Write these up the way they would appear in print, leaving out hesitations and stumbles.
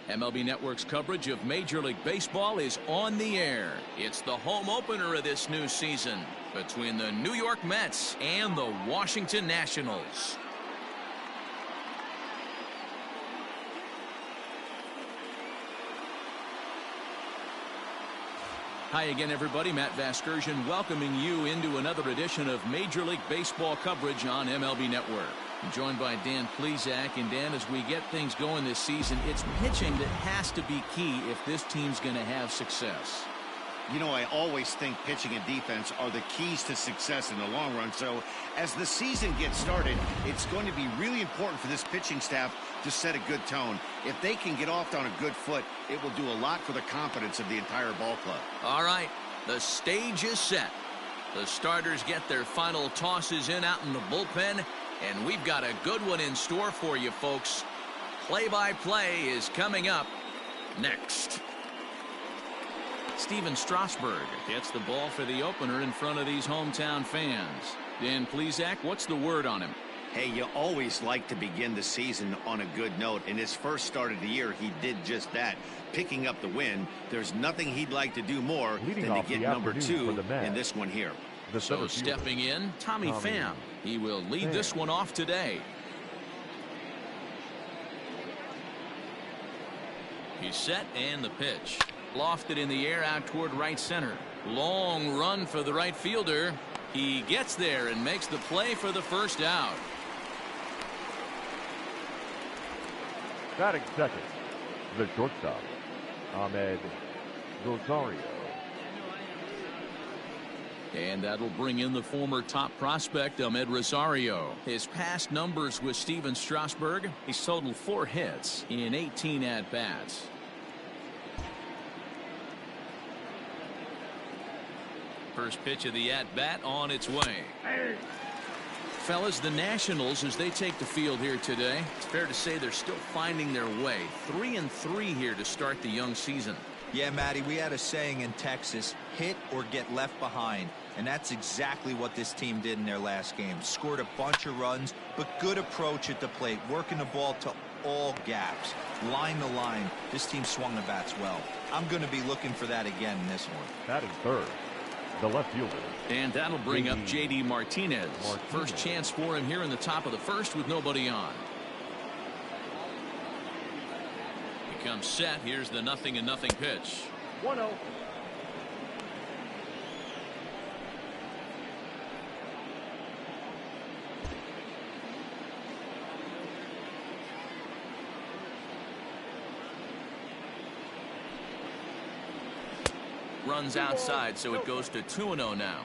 MLB Network's coverage of Major League Baseball is on the air. It's the home opener of this new season between the New York Mets and the Washington Nationals. Hi again, everybody. Matt Vasgersian welcoming you into another edition of Major League Baseball coverage on MLB Network. I'm joined by Dan Plesac. And Dan, as we get things going this season, it's pitching that has to be key if this team's going to have success. You know, I always think pitching and defense are the keys to success in the long run. So as the season gets started, it's going to be really important for this pitching staff to set a good tone. If they can get off on a good foot, it will do a lot for the confidence of the entire ball club. All right, the stage is set. The starters get their final tosses in out in the bullpen, and we've got a good one in store for you, folks. Play-by-play is coming up next. Steven Strasburg gets the ball for the opener in front of these hometown fans. Dan Plesac, what's the word on him? Hey, you always like to begin the season on a good note. In his first start of the year, he did just that, picking up the win. There's nothing he'd like to do more than to get number 2 in this one here. So stepping in, Tommy Pham. He will lead this one off today. He's set, and the pitch. Lofted in the air out toward right center. Long run for the right fielder. He gets there and makes the play for the first out. Batting second, the shortstop, Ahmed Rosario. And that'll bring in the former top prospect, Ahmed Rosario. His past numbers with Steven Strasburg, he's totaled 4 hits in 18 at-bats. First pitch of the at-bat on its way. Fellas, the Nationals, as they take the field here today, it's fair to say they're still finding their way. 3-3 here to start the young season. Yeah, Matty, we had a saying in Texas, hit or get left behind. And that's exactly what this team did in their last game. Scored a bunch of runs, but good approach at the plate, working the ball to all gaps. Line to line, this team swung the bats well. I'm going to be looking for that again in this one. Batting third, the left fielder. And that'll bring up J.D. Martinez. First chance for him here in the top of the first with nobody on. He comes set. Here's the 0-0 pitch. 1-0. Runs outside, so it goes to 2-0 now.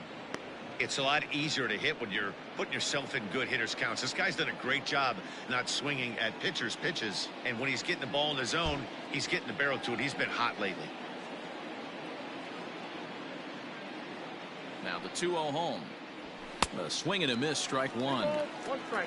It's a lot easier to hit when you're putting yourself in good hitters counts. This guy's done a great job not swinging at pitchers' pitches. And when he's getting the ball in the zone, he's getting the barrel to it. He's been hot lately. Now the 2-0 home. A swing and a miss, strike one.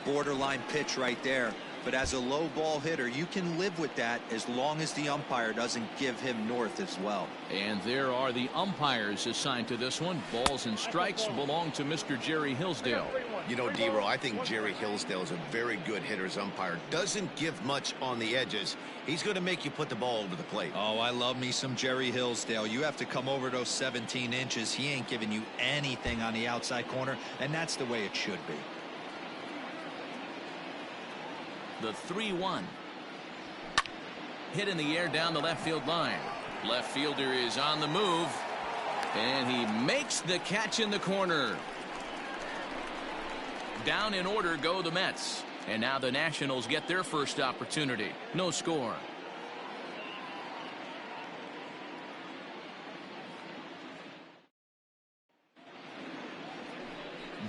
Borderline pitch right there. But as a low ball hitter, you can live with that as long as the umpire doesn't give him north as well. And there are the umpires assigned to this one. Balls and strikes belong to Mr. Jerry Hillsdale. You know, D-Row, I think Jerry Hillsdale is a very good hitter's umpire. Doesn't give much on the edges. He's going to make you put the ball over the plate. Oh, I love me some Jerry Hillsdale. You have to come over those 17 inches. He ain't giving you anything on the outside corner, and that's the way it should be. The 3-1. Hit in the air down the left field line. Left fielder is on the move, and he makes the catch in the corner. Down in order go the Mets, and now the Nationals get their first opportunity. No score.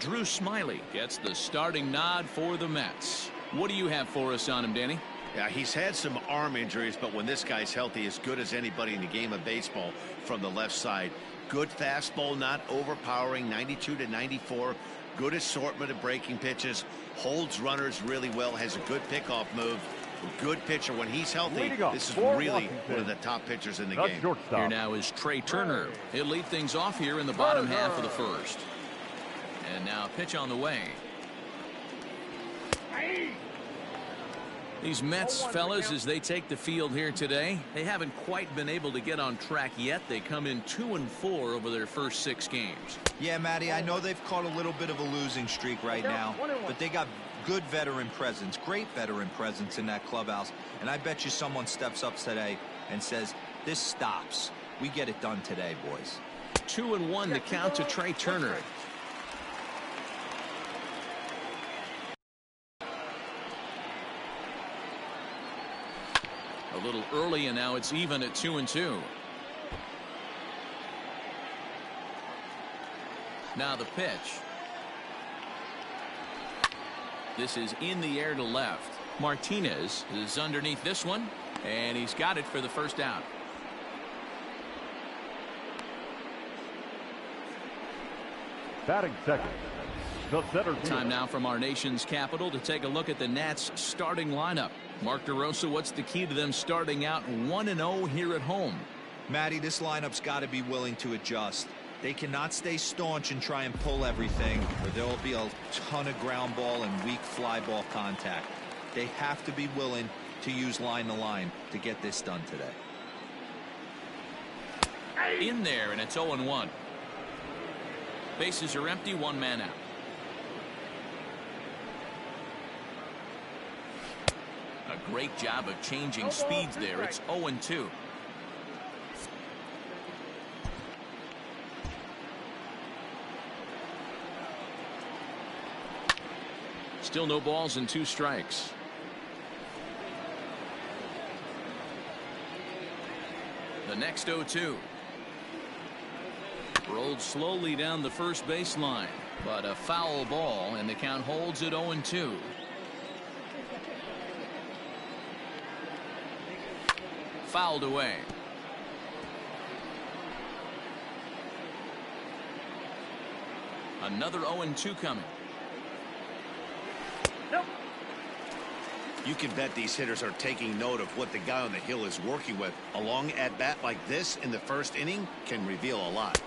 Drew Smyly gets the starting nod for the Mets. What do you have for us on him, Danny? Yeah, he's had some arm injuries, but when this guy's healthy, as good as anybody in the game of baseball from the left side. Good fastball, not overpowering, 92 to 94. Good assortment of breaking pitches. Holds runners really well, has a good pickoff move. Good pitcher. When he's healthy, this is really one of the top pitchers in the game. Here now is Trey Turner. He'll lead things off here in the bottom half of the first. And now pitch on the way. These Mets fellas, as they take the field here today, they haven't quite been able to get on track yet. They come in 2-4 over their first 6 games. Yeah, Matty, I know they've caught a little bit of a losing streak right now, but they got good veteran presence, great veteran presence in that clubhouse. And I bet you someone steps up today and says, this stops. We get it done today, boys. 2-1 the count to Trey Turner. A little early, and now it's even at 2-2. Now the pitch. This is in the air to left. Martinez is underneath this one, and he's got it for the first out. Batting second, the center fielder. Time now from our nation's capital to take a look at the Nats starting lineup. Mark DeRosa, what's the key to them starting out 1-0 here at home? Matty, this lineup's got to be willing to adjust. They cannot stay staunch and try and pull everything, or there will be a ton of ground ball and weak fly ball contact. They have to be willing to use line to line to get this done today. In there, and it's 0-1. Bases are empty, 1 man out. A great job of changing speeds there. It's 0-2. Still no balls and 2 strikes. The next 0-2. Rolled slowly down the first baseline, but a foul ball, and the count holds at 0-2. Fouled away. Another 0-2 coming. You can bet these hitters are taking note of what the guy on the hill is working with. A long at-bat like this in the first inning can reveal a lot.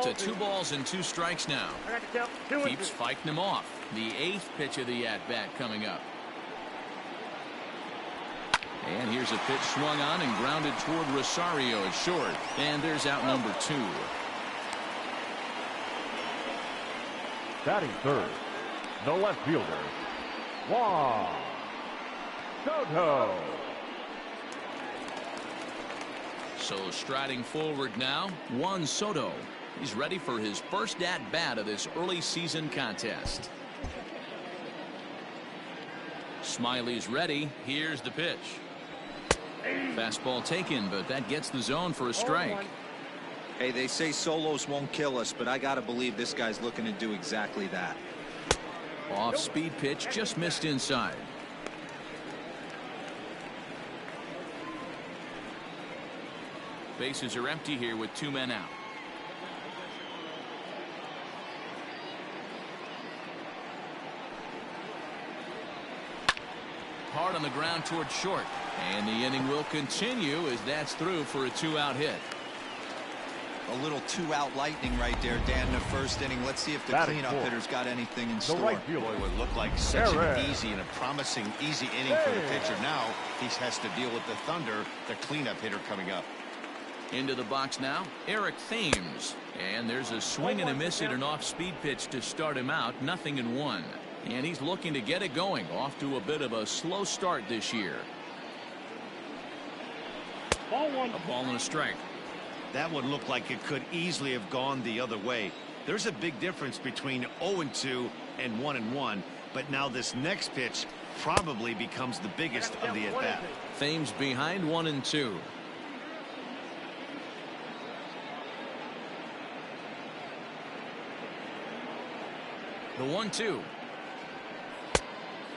To 2 balls and 2 strikes now. Keeps fighting him off. The 8th pitch of the at-bat coming up. And here's a pitch swung on and grounded toward Rosario at short. And there's out number 2. Batting third, the left fielder, Juan Soto. So striding forward now, Juan Soto. He's ready for his first at-bat of this early season contest. Smiley's ready. Here's the pitch. Fastball taken, but that gets the zone for a strike. Hey, they say solos won't kill us, but I got to believe this guy's looking to do exactly that. Off-speed pitch, just missed inside. Bases are empty here with 2 men out. Hard on the ground toward short, and the inning will continue as that's through for a 2-out hit. A little 2-out lightning right there, Dan, in the first inning. Let's see if the cleanup hitter's got anything in store. Right fielder. Boy, would look like such an easy and a promising easy inning for the pitcher. Now he has to deal with the Thunder, the cleanup hitter coming up. Into the box now, Eric Thames. And there's a swing and a miss at an off-speed pitch to start him out. 0-1. And he's looking to get it going. Off to a bit of a slow start this year. Ball 1. A ball and a strike. That would look like it could easily have gone the other way. There's a big difference between 0-2 and 1-1. But now this next pitch probably becomes the biggest of the at-bat. Thames behind 1-2. The 1-2.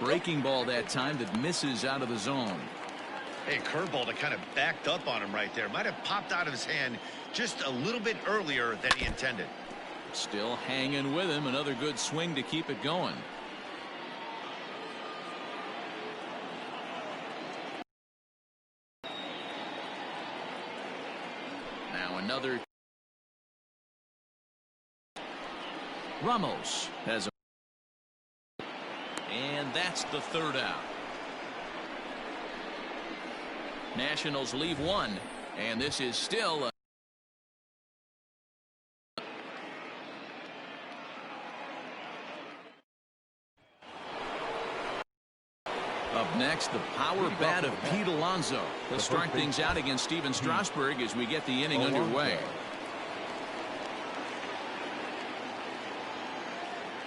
Breaking ball that time that misses out of the zone. Hey, curveball that kind of backed up on him right there. Might have popped out of his hand just a little bit earlier than he intended. Still hanging with him. Another good swing to keep it going. Now another. Ramos has a. And that's the 3rd out. Nationals leave one, and this is still up next, the power bat of Pete Alonso. He'll start things out against Steven Strasburg as we get the inning underway.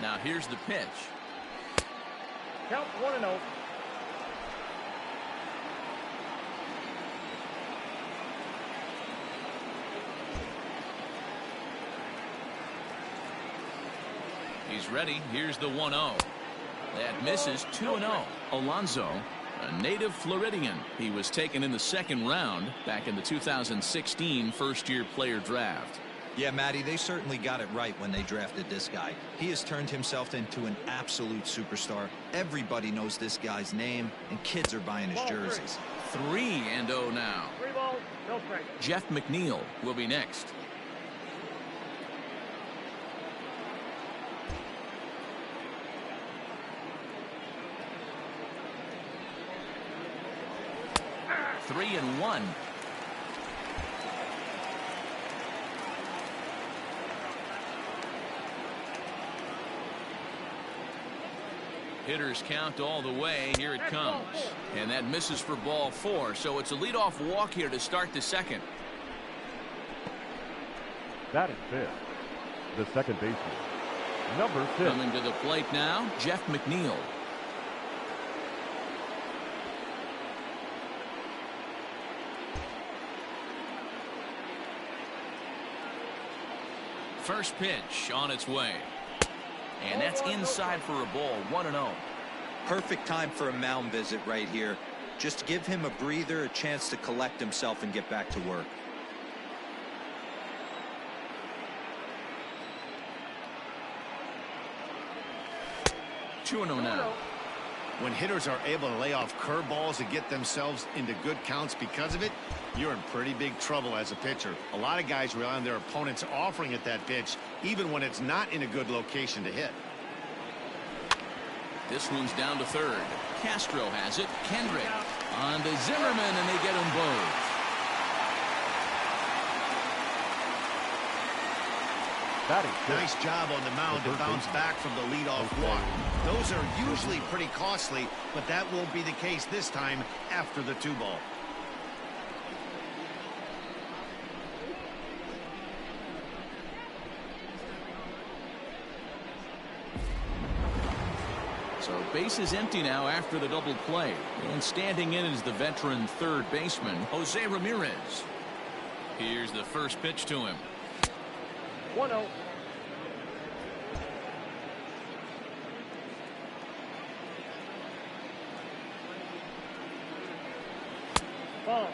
Now here's the pitch. Count 1-0. He's ready. Here's the 1-0. That misses. 2-0. Alonso, a native Floridian. He was taken in the second round back in the 2016 first-year player draft. Yeah, Matty, they certainly got it right when they drafted this guy. He has turned himself into an absolute superstar. Everybody knows this guy's name, and kids are buying his jerseys. 3-0 now. 3 balls, no strikes. Jeff McNeil will be next. Three and 1. Hitters count all the way. Here it comes. And that misses for ball 4. So it's a leadoff walk here to start the second. That is fifth. The second baseman, number 6. Coming to the plate now, Jeff McNeil. First pitch on its way. And that's inside for a ball. 1-0. Perfect time for a mound visit right here. Just give him a breather, a chance to collect himself and get back to work. Two and 0 now. When hitters are able to lay off curveballs and get themselves into good counts because of it, you're in pretty big trouble as a pitcher. A lot of guys rely on their opponents offering at that pitch, even when it's not in a good location to hit. This one's down to third. Castro has it. Kendrick on to Zimmerman, and they get them both. Nice job on the mound to bounce back from the leadoff walk. Those are usually pretty costly, but that won't be the case this time after the 2-ball. So base is empty now after the double play. And standing in is the veteran third baseman, Jose Ramirez. Here's the first pitch to him. 1-0. Ball.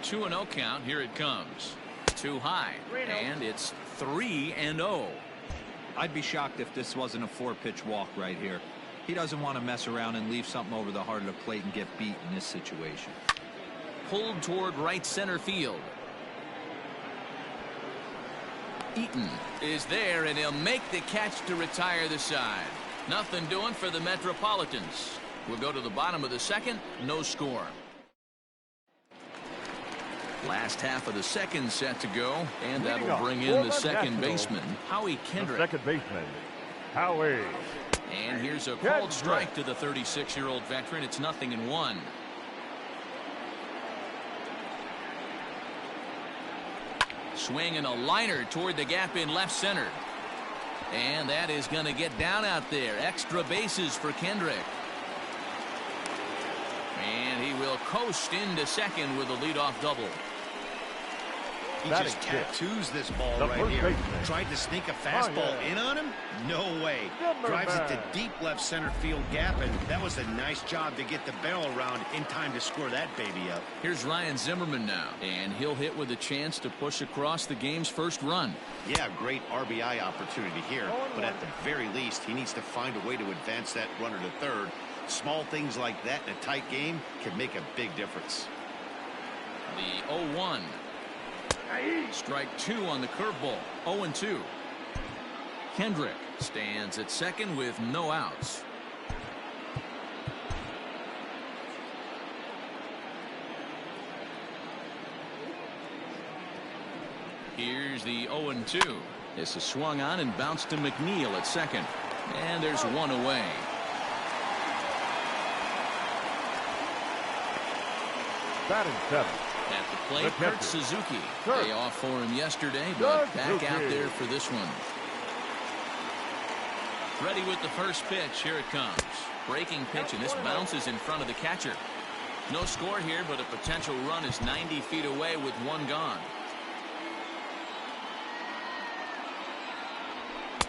2-0 count. Here it comes. Too high. And it's 3-0. I'd be shocked if this wasn't a 4-pitch walk right here. He doesn't want to mess around and leave something over the heart of the plate and get beat in this situation. Pulled toward right center field. Eaton is there, and he'll make the catch to retire the side. Nothing doing for the Metropolitans. We'll go to the bottom of the second. No score. Last half of the second set to go, and that will bring in the second baseman, Howie Kendrick. Second baseman, Howie. And here's a called strike to the 36-year-old veteran. It's 0-1. Swing and a liner toward the gap in left center. And that is going to get down out there. Extra bases for Kendrick. And he will coast into second with a leadoff double. He just tattoos this ball right here. Tried to sneak a fastball in on him? No way. Drives it to deep left center field gap, and that was a nice job to get the barrel around in time to score that baby up. Here's Ryan Zimmerman now, and he'll hit with a chance to push across the game's first run. Yeah, great RBI opportunity here, but at the very least, he needs to find a way to advance that runner to third. Small things like that in a tight game can make a big difference. The 0-1. Strike 2 on the curveball. 0-2. Kendrick Stands at second with no outs. Here's the 0-2. This is swung on and bounced to McNeil at second. And there's one away. Batting seven. At the plate, Kurt Suzuki. Day off for him yesterday, but back out there for this one. Ready with the first pitch. Here it comes. Breaking pitch, and this bounces in front of the catcher. No score here, but a potential run is 90 feet away with one gone.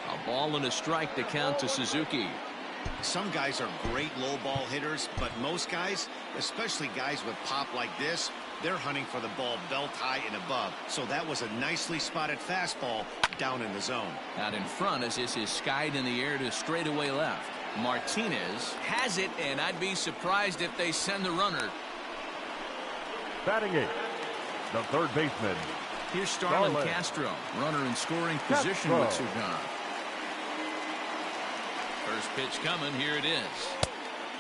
A ball and a strike to count to Suzuki. Some guys are great low ball hitters, but most guys, especially guys with pop like this, they're hunting for the ball belt high and above. So that was a nicely spotted fastball down in the zone. Out in front as this is skied in the air to straightaway left. Martinez has it, and I'd be surprised if they send the runner. Batting eight, the third baseman. Here's Starlin Castro, runner in scoring position with two gone. First pitch coming. Here it is.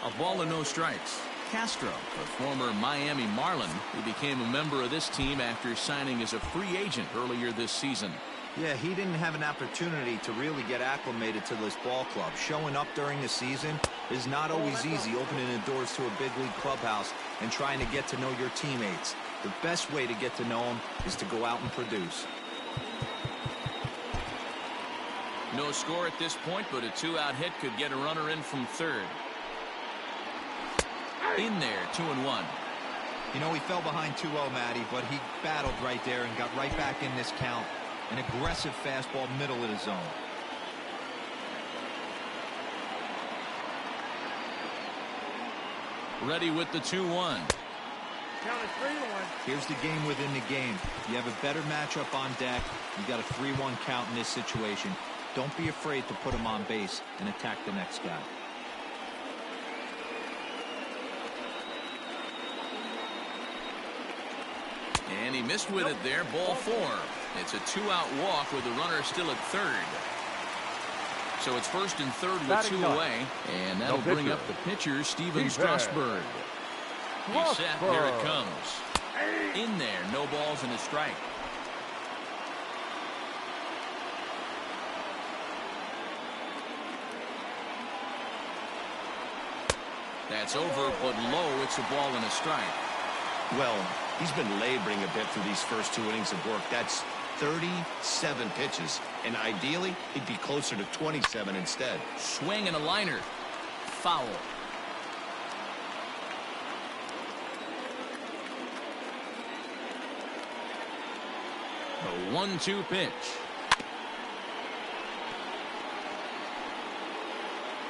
A ball and no strikes. Castro, a former Miami Marlin, who became a member of this team after signing as a free agent earlier this season. Yeah, he didn't have an opportunity to really get acclimated to this ball club. Showing up during the season is not always easy, opening the doors to a big league clubhouse and trying to get to know your teammates. The best way to get to know them is to go out and produce. No score at this point, but a two-out hit could get a runner in from third. In there, 2-1. You know, he fell behind 2-0, Matty, but he battled right there and got right back in this count. An aggressive fastball, middle of the zone. Ready with the 2-1. Count is 3-1. Here's the game within the game. You have a better matchup on deck. You got a 3-1 count in this situation. Don't be afraid to put him on base and attack the next guy. And he missed with it there. Ball four. It's a two-out walk with the runner still at third. So it's first and third with two away. And that'll bring up the pitcher, Steven Strasburg. He's set. Here it comes. In there. No balls and a strike. That's over, but low. It's a ball and a strike. Well, he's been laboring a bit through these first 2 innings of work. That's 37 pitches, and ideally he'd be closer to 27 instead. Swing and a liner. Foul. A 1-2 pitch.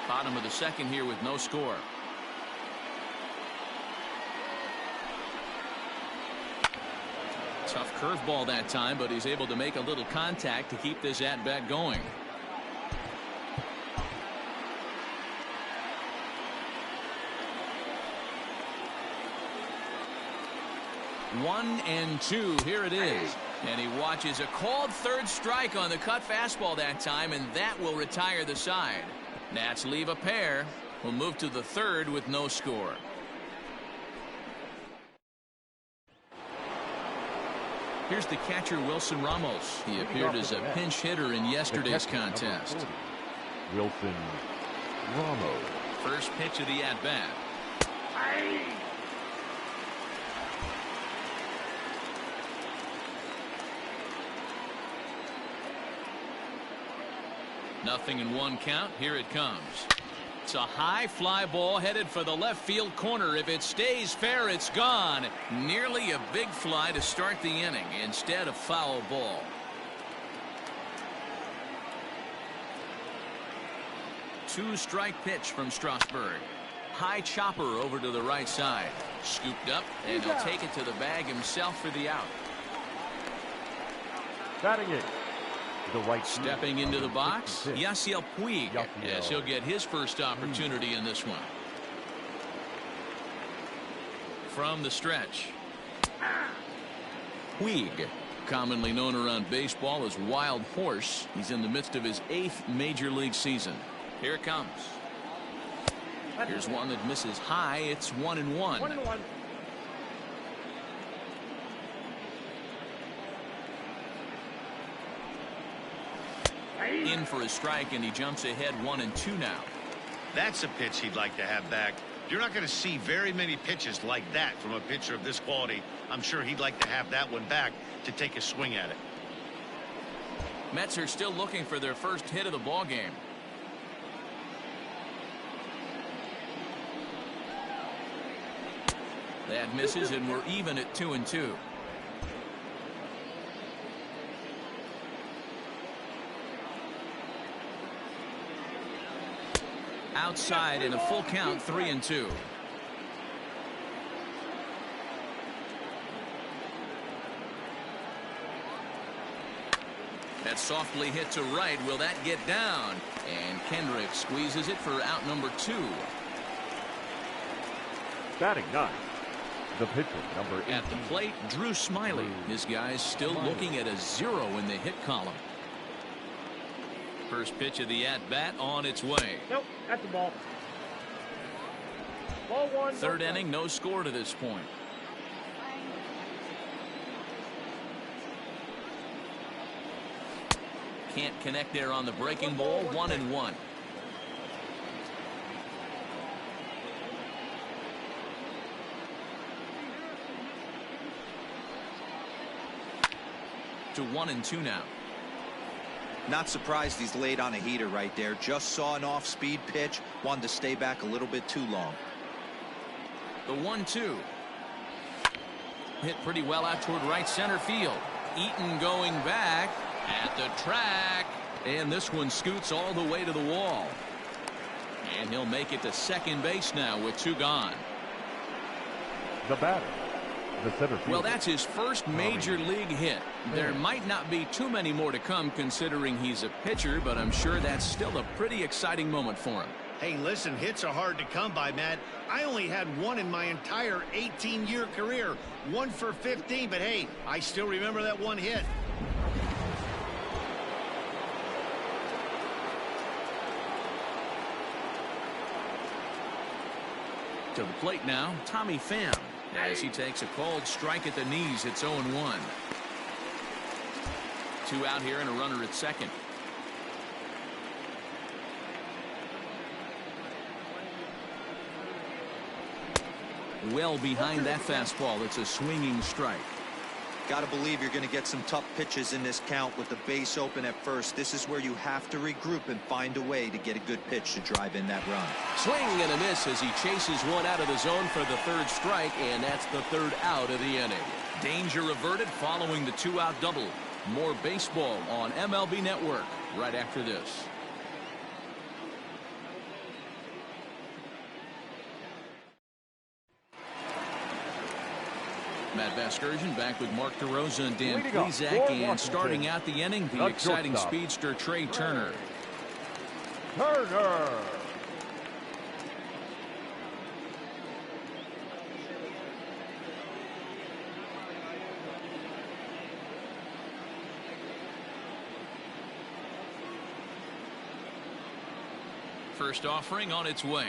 Bottom of the second here with no score. Tough curveball that time, but he's able to make a little contact to keep this at-bat going. One and two. Here it is. And he watches a called third strike on the cut fastball that time, and that will retire the side. Nats leave a pair. We'll move to the third with no score. Here's the catcher, Wilson Ramos. He appeared as a pinch hitter in yesterday's contest. Wilson Ramos. First pitch of the at-bat. Nothing in one count. Here it comes. It's a high fly ball headed for the left field corner. If it stays fair, it's gone. Nearly a big fly to start the inning. Instead, a foul ball. Two-strike pitch from Strasburg. High chopper over to the right side. Scooped up, and he'll take it to the bag himself for the out. Batting it. The right stepping into the box, Yasiel Puig. Yes, he'll get his first opportunity in this one. From the stretch, Puig Commonly known around baseball as Wild Horse. He's in the midst of his 8th major league season. Here it comes. Here's one that misses high. It's 1-1. 1-1. In for a strike, and he jumps ahead 1-2 now. That's a pitch he'd like to have back. You're not going to see very many pitches like that from a pitcher of this quality. I'm sure he'd like to have that one back to take a swing at it. Mets are still looking for their first hit of the ball game. That misses, and we're even at 2-2. Outside in a full count, 3-2. That softly hit to right. Will that get down? And Kendrick squeezes it for out number 2. Batting 9. The pitcher, number 18. At the plate, Drew Smyly. His guy's still looking at a 0 in the hit column. First pitch of the at-bat on its way. Nope, that's the ball. Ball 1. Third inning, no score to this point. Can't connect there on the breaking ball. 1-1. To 1-2 now. Not surprised he's laid on a heater right there. Just saw an off-speed pitch. Wanted to stay back a little bit too long. The 1-2. Hit pretty well out toward right center field. Eaton going back at the track. And this one scoots all the way to the wall. And he'll make it to second base now with 2 gone. The batter, the center fielder. Well, that's his first major league hit. There might not be too many more to come considering he's a pitcher, but I'm sure that's still a pretty exciting moment for him. Hey, listen, hits are hard to come by, Matt. I only had one in my entire 18-year career. 1 for 15, but hey, I still remember that one hit. To the plate now, Tommy Pham. As he takes a called strike at the knees, it's 0-1. 2 out here and a runner at second. Well behind that fastball. It's a swinging strike. Got to believe you're going to get some tough pitches in this count with the base open at first. This is where you have to regroup and find a way to get a good pitch to drive in that run. Swing and a miss as he chases one out of the zone for the 3rd strike, and that's the 3rd out of the inning. Danger averted following the 2-out double. More baseball on MLB Network right after this. Matt Vasgersian back with Mark DeRosa and Dan Plesac, and starting out the inning, the exciting speedster Trey Turner. First offering on its way.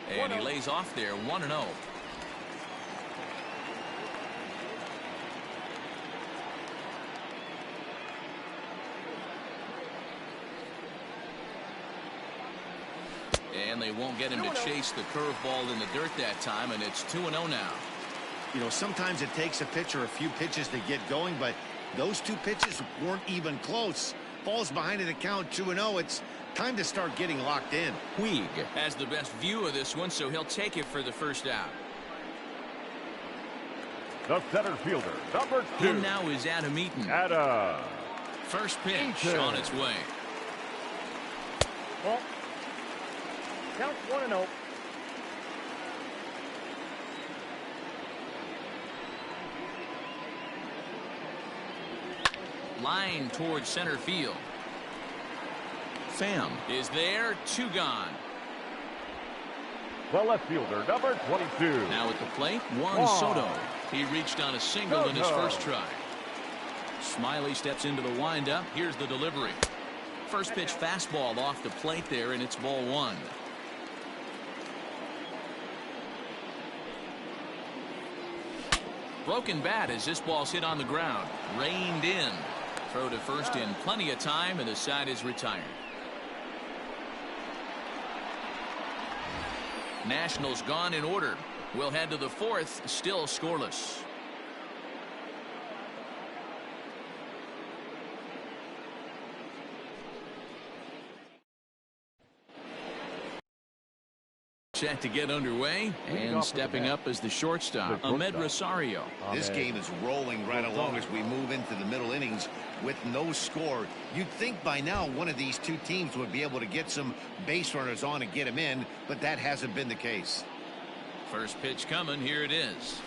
And he lays off there, 1-0. And they won't get him to chase the curveball in the dirt that time, and it's 2-0 now. You know, sometimes it takes a pitcher a few pitches to get going, but those 2 pitches weren't even close. Falls behind in the count, 2-0. It's time to start getting locked in. Puig has the best view of this one, so he'll take it for the first out. The center fielder, number 2. In now is Adam Eaton. First pitch on its way. Well, count 1-0. Line towards center field. Pham is there, 2 gone. The left fielder, number 22. Now at the plate, Juan Soto. He reached on a single in his first try. Smiley steps into the windup. Here's the delivery. First pitch fastball off the plate there, and it's ball one. Broken bat as this ball's hit on the ground. Reined in. Throw to first in plenty of time, and the side is retired. Nationals gone in order. We'll head to the fourth, still scoreless. Set to get underway, and stepping up as the shortstop, Ahmed Rosario. This game is rolling right along as we move into the middle innings with no score. You'd think by now one of these two teams would be able to get some base runners on and get them in, but that hasn't been the case. First pitch coming. Here it is.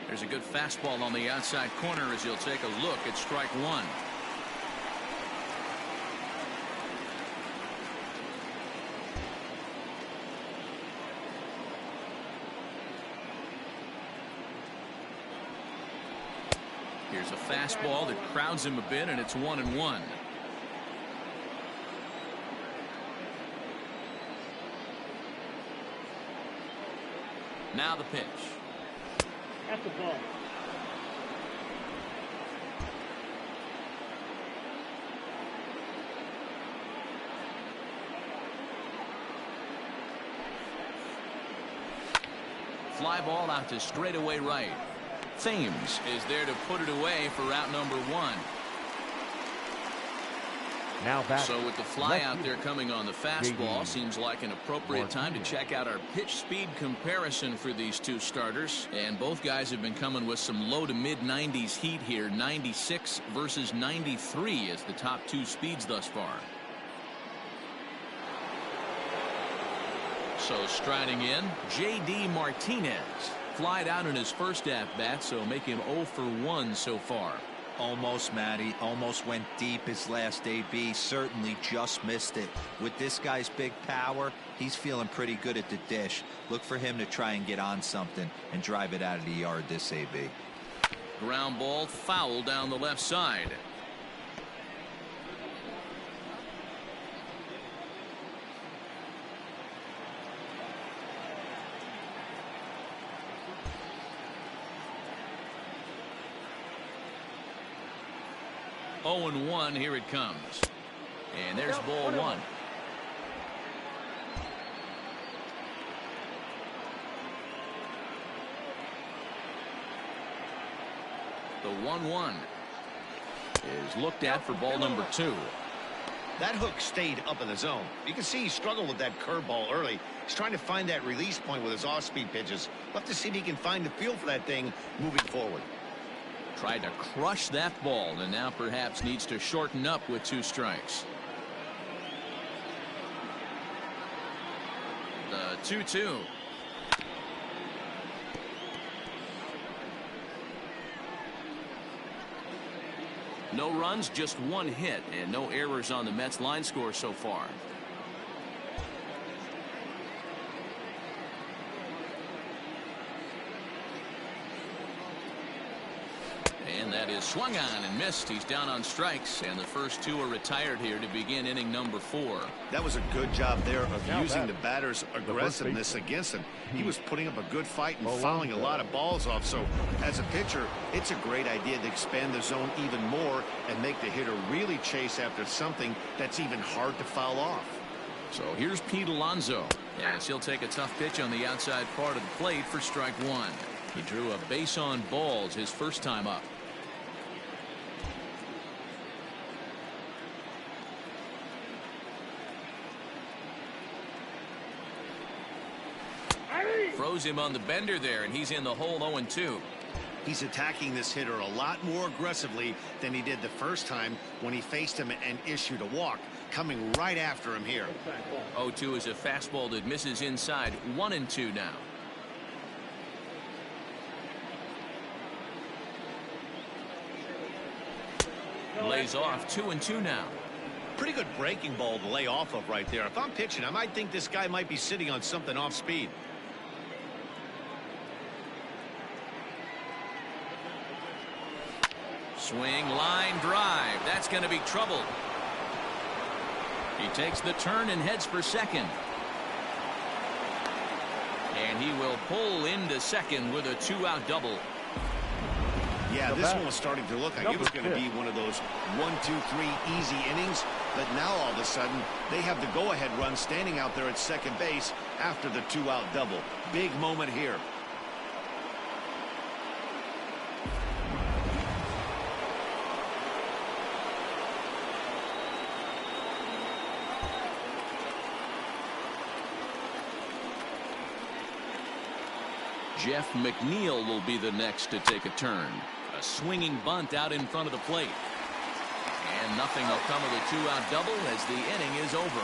There's a good fastball on the outside corner as he'll take a look at strike one. Here's a fastball that crowds him a bit, and it's 1-1. Now the pitch. That's the ball. Fly ball out to straightaway right. Thames is there to put it away for out number one. Now back. So with the fly out there coming on the fastball, seems like an appropriate time to check out our pitch speed comparison for these two starters. And both guys have been coming with some low to mid 90s heat here. 96 versus 93 as the top two speeds thus far. So striding in, J.D. Martinez. Flied out in his first at-bat, so make him 0 for 1 so far. Almost, Matty. Almost went deep his last AB. Certainly just missed it. With this guy's big power, he's feeling pretty good at the dish. Look for him to try and get on something and drive it out of the yard this AB. Ground ball foul down the left side. Oh and 1, here it comes. And there's ball one. The 1-1 is looked at for ball number 2. That hook stayed up in the zone. You can see he struggled with that curveball early. He's trying to find that release point with his off-speed pitches. We'll have to see if he can find the feel for that thing moving forward. Tried to crush that ball, and now perhaps needs to shorten up with 2 strikes. The 2-2. No runs, just 1 hit, and no errors on the Mets line score so far. And that is swung on and missed. He's down on strikes, and the first 2 are retired here to begin inning number 4. That was a good job there of using the batter's aggressiveness against him. He was putting up a good fight and fouling a lot of balls off. So as a pitcher, it's a great idea to expand the zone even more and make the hitter really chase after something that's even hard to foul off. So here's Pete Alonso, as he'll take a tough pitch on the outside part of the plate for strike 1. He drew a base on balls his first time up. Froze him on the bender there, and he's in the hole 0-2. He's attacking this hitter a lot more aggressively than he did the first time when he faced him and issued a walk. Coming right after him here. 0-2 is a fastball that misses inside. 1-2 now. Lays off. 2-2 now. Pretty good breaking ball to lay off of right there. If I'm pitching, I might think this guy might be sitting on something off speed. Swing, line drive. That's going to be trouble. He takes the turn and heads for second. And he will pull into second with a 2-out double. Yeah, this one was starting to look like it was going to be one of those 1, 2, 3 easy innings. But now all of a sudden, they have the go-ahead run standing out there at second base after the 2-out double. Big moment here. Jeff McNeil will be the next to take a turn. A swinging bunt out in front of the plate. And nothing will come of the 2-out double as the inning is over.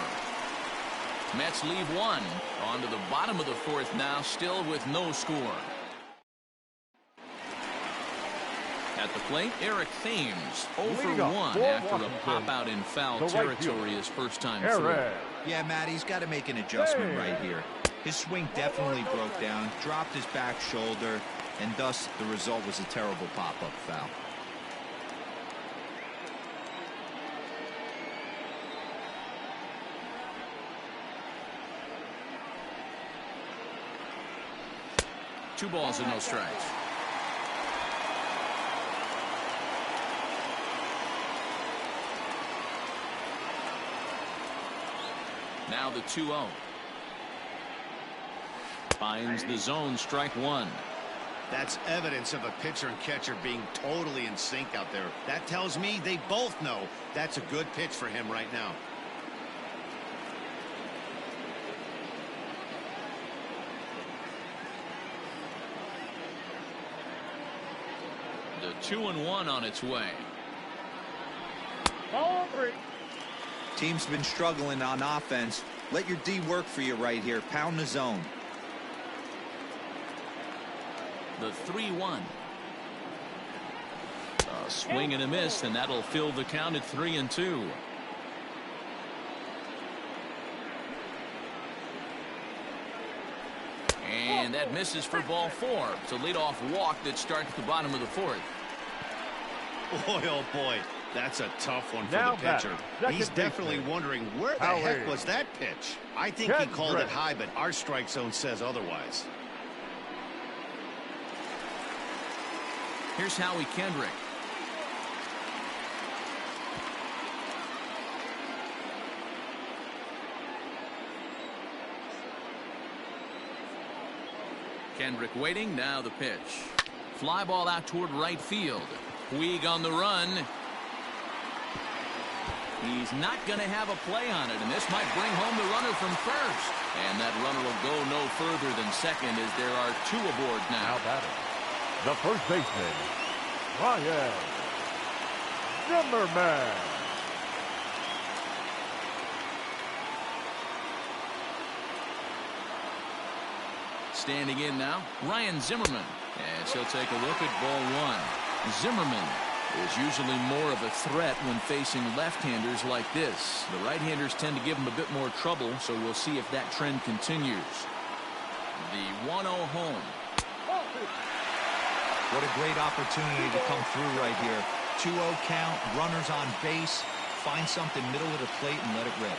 Mets leave one. On to the bottom of the fourth now, still with no score. At the plate, Eric Thames 0 for 1 after a pop-out in foul territory his first time through. Yeah, Matt, he's got to make an adjustment right here. His swing definitely broke down, dropped his back shoulder, and thus the result was a terrible pop-up foul. Two balls and no strikes. Now the 2-0. Finds the zone, strike one. That's evidence of a pitcher and catcher being totally in sync out there. That tells me they both know that's a good pitch for him right now. The 2-1 on its way. Ball 3. Team's been struggling on offense. Let your D work for you right here. Pound the zone. The 3-1. A swing and a miss, and that'll fill the count at 3-2. And that misses for ball 4. It's a leadoff walk that starts the bottom of the fourth. Boy, oh boy, that's a tough one for the pitcher. He's definitely wondering where the heck was that pitch. I think he called it high, but our strike zone says otherwise. Here's Howie Kendrick. Kendrick waiting. Now the pitch. Fly ball out toward right field. Puig on the run. He's not going to have a play on it, and this might bring home the runner from first. And that runner will go no further than second as there are two aboard now. Now batting, the first baseman, Ryan Zimmerman. Standing in now, Ryan Zimmerman. As he'll take a look at ball one. Zimmerman is usually more of a threat when facing left-handers like this. The right-handers tend to give him a bit more trouble, so we'll see if that trend continues. The 1-0 home. What a great opportunity to come through right here. 2-0 count, runners on base. Find something middle of the plate and let it rip.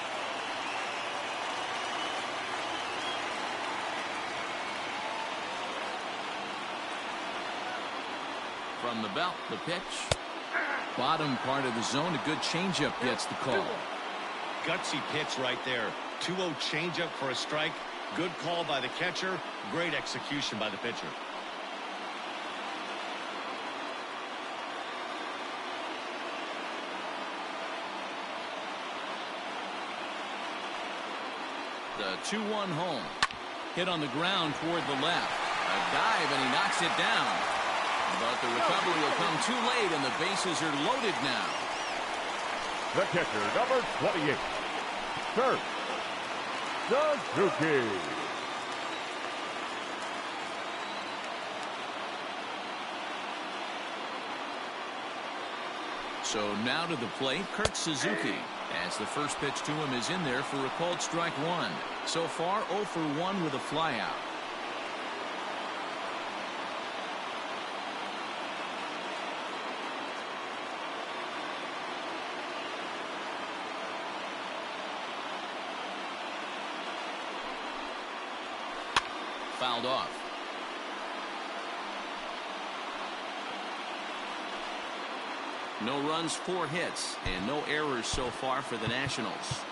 From the belt, the pitch. Bottom part of the zone, a good changeup gets the call. Gutsy pitch right there. 2-0 changeup for a strike. Good call by the catcher. Great execution by the pitcher. The 2-1 home. Hit on the ground toward the left. A dive, and he knocks it down. But the recovery will come too late, and the bases are loaded now. The catcher, number 28, Kurt Suzuki. So now to the plate, Kurt Suzuki. As the first pitch to him is in there for a called strike one. So far, 0 for 1 with a flyout. fouled off. No runs, 4 hits, and no errors so far for the Nationals.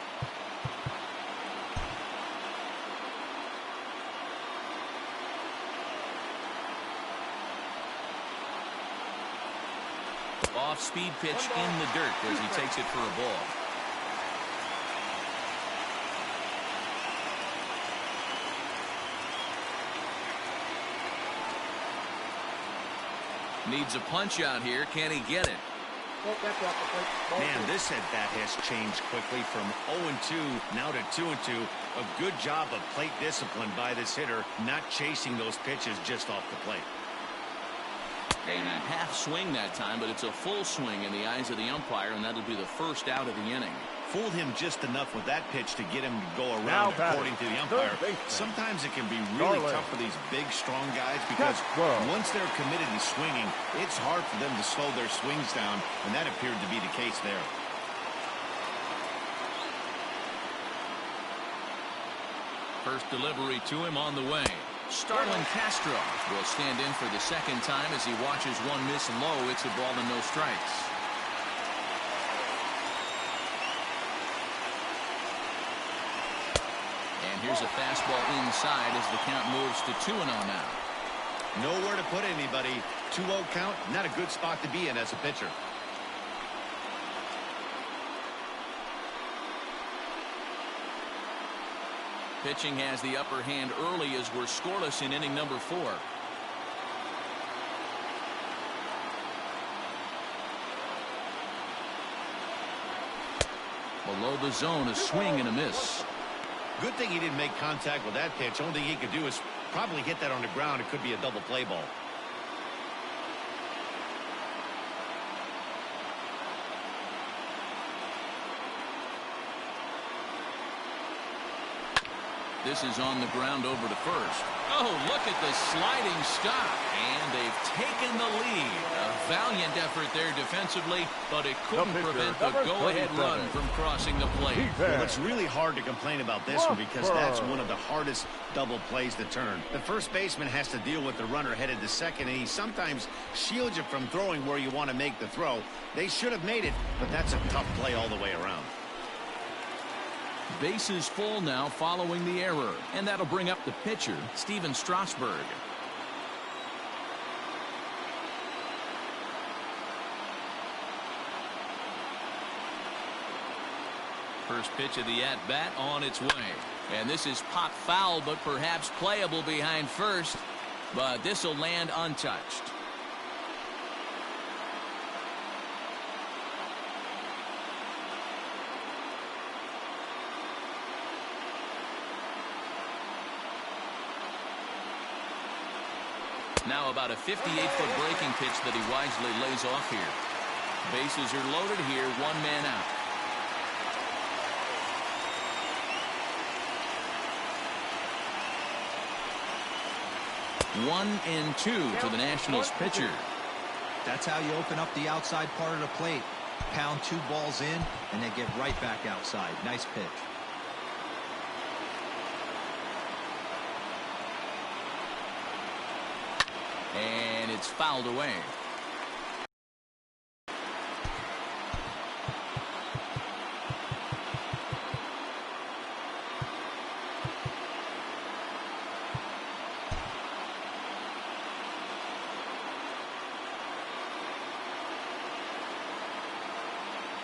Off-speed pitch in the dirt as he takes it for a ball. Needs a punch out here. Can he get it? Man, this at-bat has changed quickly from 0-2 now to 2-2. A good job of plate discipline by this hitter, not chasing those pitches just off the plate. A half swing that time, but it's a full swing in the eyes of the umpire, and that'll be the first out of the inning. Fooled him just enough with that pitch to get him to go around, according to the umpire. Sometimes it can be really tough for these big, strong guys because once they're committed to swinging, it's hard for them to slow their swings down, and that appeared to be the case there. First delivery to him on the way. Starlin Castro will stand in for the second time as he watches one miss low. It's a ball and no strikes. And here's a fastball inside as the count moves to 2-0 now. Nowhere to put anybody. 2-0 count, not a good spot to be in as a pitcher. Pitching has the upper hand early as we're scoreless in inning number 4. Below the zone, a swing and a miss. Good thing he didn't make contact with that pitch. Only thing he could do is probably hit that on the ground. It could be a double play ball. This is on the ground over to first. Oh, look at the sliding stop. And they've taken the lead. A valiant effort there defensively, but it couldn't prevent the go-ahead run from crossing the plate. Well, it's really hard to complain about this one because that's one of the hardest double plays to turn. The first baseman has to deal with the runner headed to second, and he sometimes shields you from throwing where you want to make the throw. They should have made it, but that's a tough play all the way around. Bases full now following the error, and that'll bring up the pitcher, Steven Strasburg. First pitch of the at-bat on its way. And this is pop foul, but perhaps playable behind first. But this will land untouched. Now about a 58-foot breaking pitch that he wisely lays off here. Bases are loaded here, 1 man out. One and two to the Nationals pitcher. That's how you open up the outside part of the plate. Pound 2 balls in and then get right back outside. Nice pitch. And it's fouled away.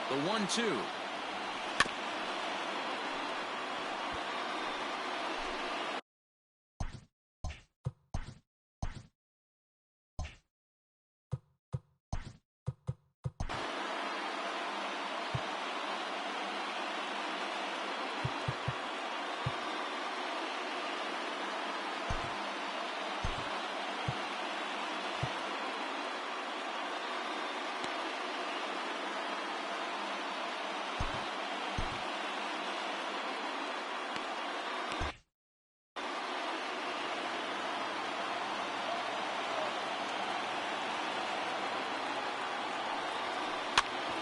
The 1-2.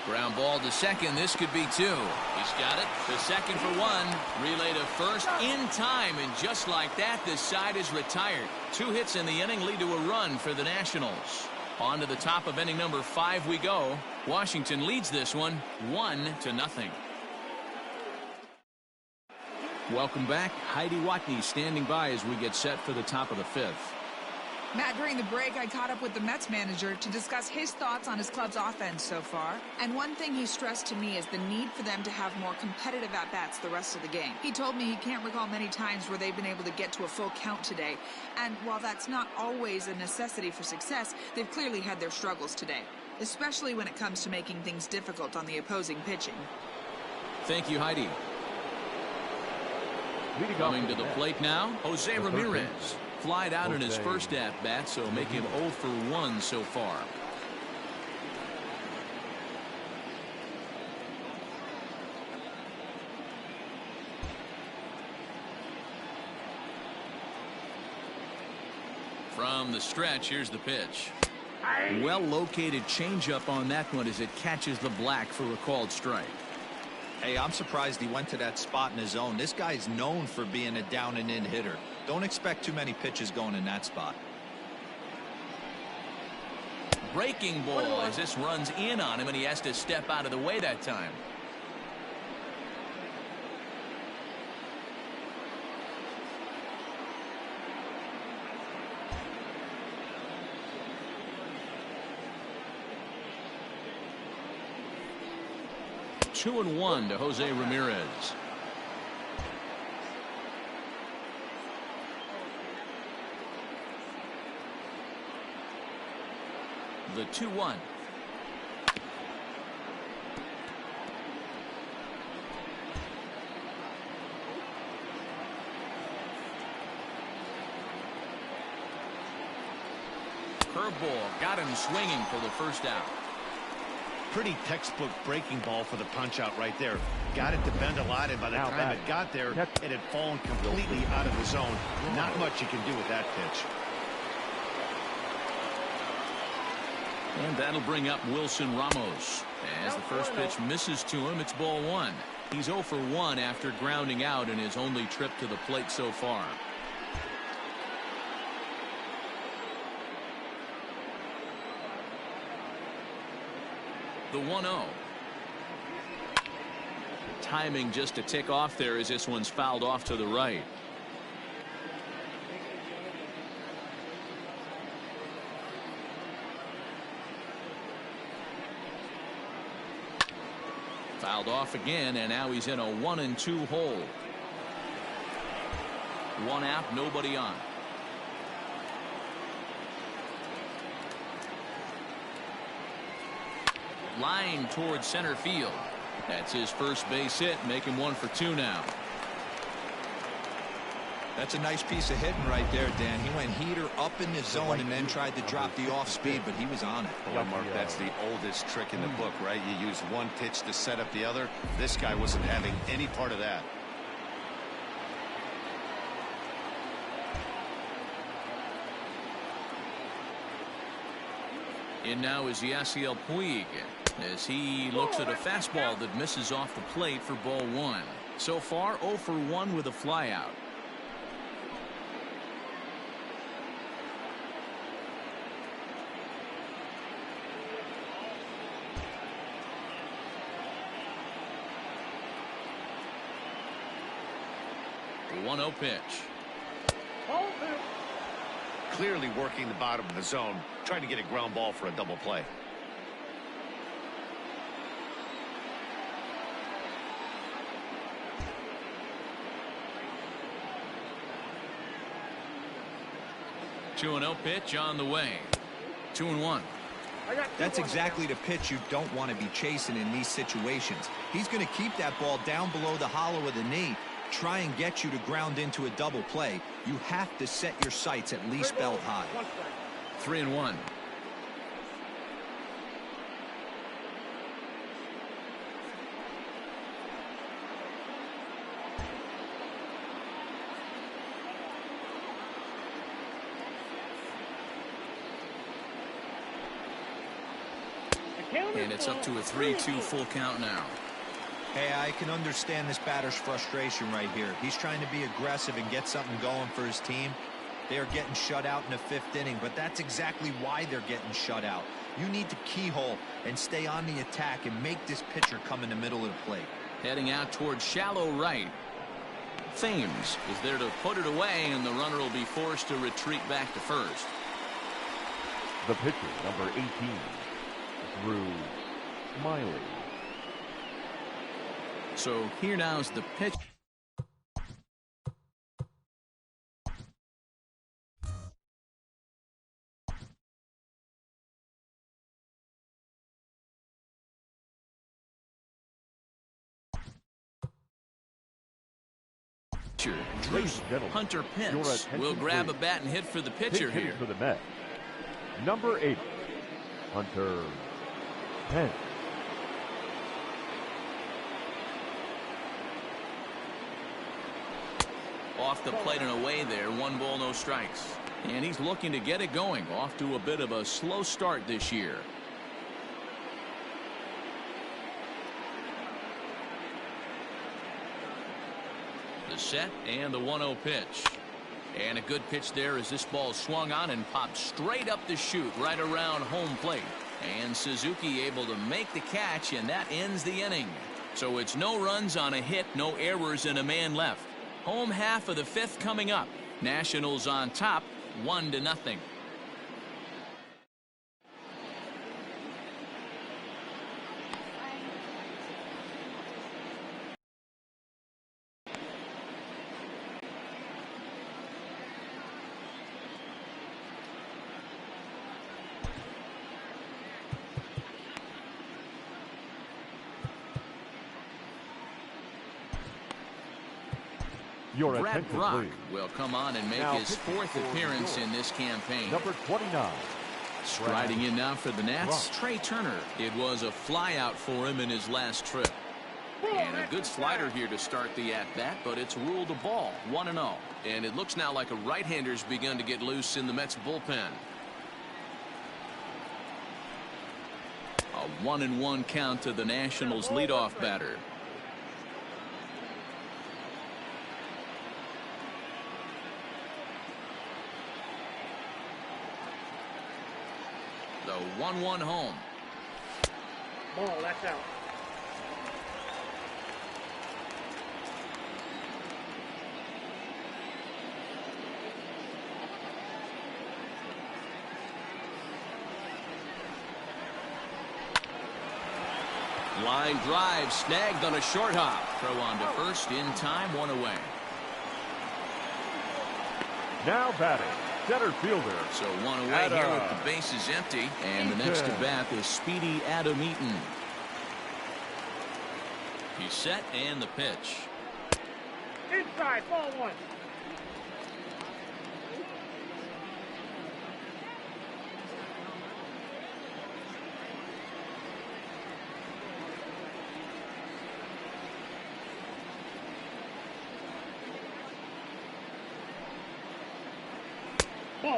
Ground ball to second. This could be two. He's got it. The second for one. Relay to first in time. And just like that, this side is retired. 2 hits in the inning lead to a run for the Nationals. On to the top of inning number 5 we go. Washington leads this one 1-0. Welcome back. Heidi Watney standing by as we get set for the top of the 5th. Matt, during the break, I caught up with the Mets manager to discuss his thoughts on his club's offense so far. And one thing he stressed to me is the need for them to have more competitive at-bats the rest of the game. He told me he can't recall many times where they've been able to get to a full count today. And while that's not always a necessity for success, they've clearly had their struggles today, especially when it comes to making things difficult on the opposing pitching. Thank you, Heidi. Coming to the plate now, Jose Ramirez. Flied out in his first at-bat, so make him 0 for 1 so far. From the stretch, here's the pitch. Well-located changeup on that one as it catches the black for a called strike. Hey, I'm surprised he went to that spot in his zone. This guy's known for being a down-and-in hitter. Don't expect too many pitches going in that spot. Breaking ball as this runs in on him, and he has to step out of the way that time. Two and one to Jose Ramirez. The 2-1. Curveball got him swinging for the first out. Pretty textbook breaking ball for the punch out right there. Got it to bend a lot, and by the time it got there, it had fallen completely out of the zone. Not much you can do with that pitch. And that'll bring up Wilson Ramos. As the first pitch misses to him, it's ball 1. He's 0 for 1 after grounding out in his only trip to the plate so far. The 1-0. Timing just to tick off there as this one's fouled off to the right. Fouled off again, and now he's in a 1-2 hole. One out, nobody on. Line towards center field. That's his first base hit, make him 1 for 2 now. That's a nice piece of hitting right there, Dan. He went heater up in the zone and then tried to drop the off speed, but he was on it. Boy, Mark, that's the oldest trick in the book, right? You use one pitch to set up the other. This guy wasn't having any part of that. In now is Yasiel Puig as he looks at a fastball that misses off the plate for ball 1. So far 0 for 1 with a flyout. The 1-0 pitch. Clearly working the bottom of the zone, trying to get a ground ball for a double play. Two 2-0 pitch on the way. 2-1. That's exactly the pitch you don't want to be chasing in these situations. He's going to keep that ball down below the hollow of the knee, try and get you to ground into a double play. You have to set your sights at least belt high. 3-1. And it's up to a 3-2 full count now. Hey, I can understand this batter's frustration right here. He's trying to be aggressive and get something going for his team. They are getting shut out in the 5th inning, but that's exactly why they're getting shut out. You need to keyhole and stay on the attack and make this pitcher come in the middle of the plate. Heading out towards shallow right. Thames is there to put it away, and the runner will be forced to retreat back to first. The pitcher, number 18, Drew Smiley. So here now's the pitch. Drew Hunter Pence will grab a bat and hit for the pitcher here. For the Mets, number 8, Hunter Pence. Off the plate and away there. 1 ball, no strikes. And he's looking to get it going. Off to a bit of a slow start this year. The set and the 1-0 pitch. And a good pitch there as this ball swung on and popped straight up the chute right around home plate. And Suzuki able to make the catch, and that ends the inning. So it's no runs on a hit, no errors, and a man left. Home half of the 5th coming up. Nationals on top, 1-0. Brad Brock will come on and make his 4th appearance in this campaign. Number 29. Striding in now for the Nats, Trey Turner. It was a flyout for him in his last trip. And a good slider here to start the at-bat, but it's ruled a ball, 1-0. And it looks now like a right-hander's begun to get loose in the Mets bullpen. A 1-1 count to the Nationals leadoff batter. The 1-1 home. Ball, that's out. Line drive snagged on a short hop. Throw on to first in time, 1 away. Now batting, center fielder. So 1 away here with the bases empty. And the next to bat is speedy Adam Eaton. He's set and the pitch. Inside, ball 1.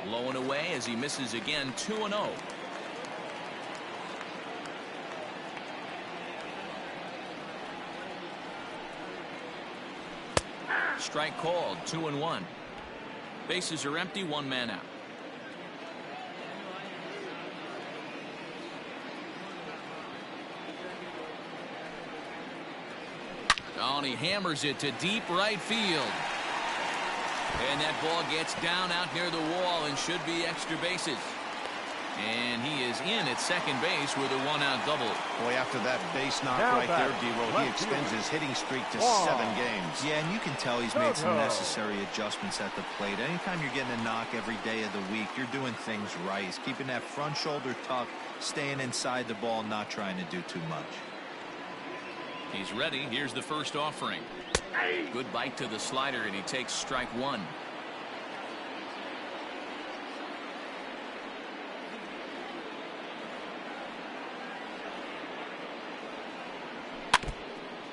Low and away as he misses again, 2-0. Strike called, 2-1. Bases are empty, 1 man out. Oh, and he hammers it to deep right field. And that ball gets down out near the wall and should be extra bases. And he is in at second base with a 1-out double. Boy, after that base knock right there, D-Roll, he extends his hitting streak to 7 games. Yeah, and you can tell he's made some necessary adjustments at the plate. Anytime you're getting a knock every day of the week, you're doing things right. He's keeping that front shoulder tucked, staying inside the ball, not trying to do too much. He's ready. Here's the first offering. Good bite to the slider, and he takes strike 1.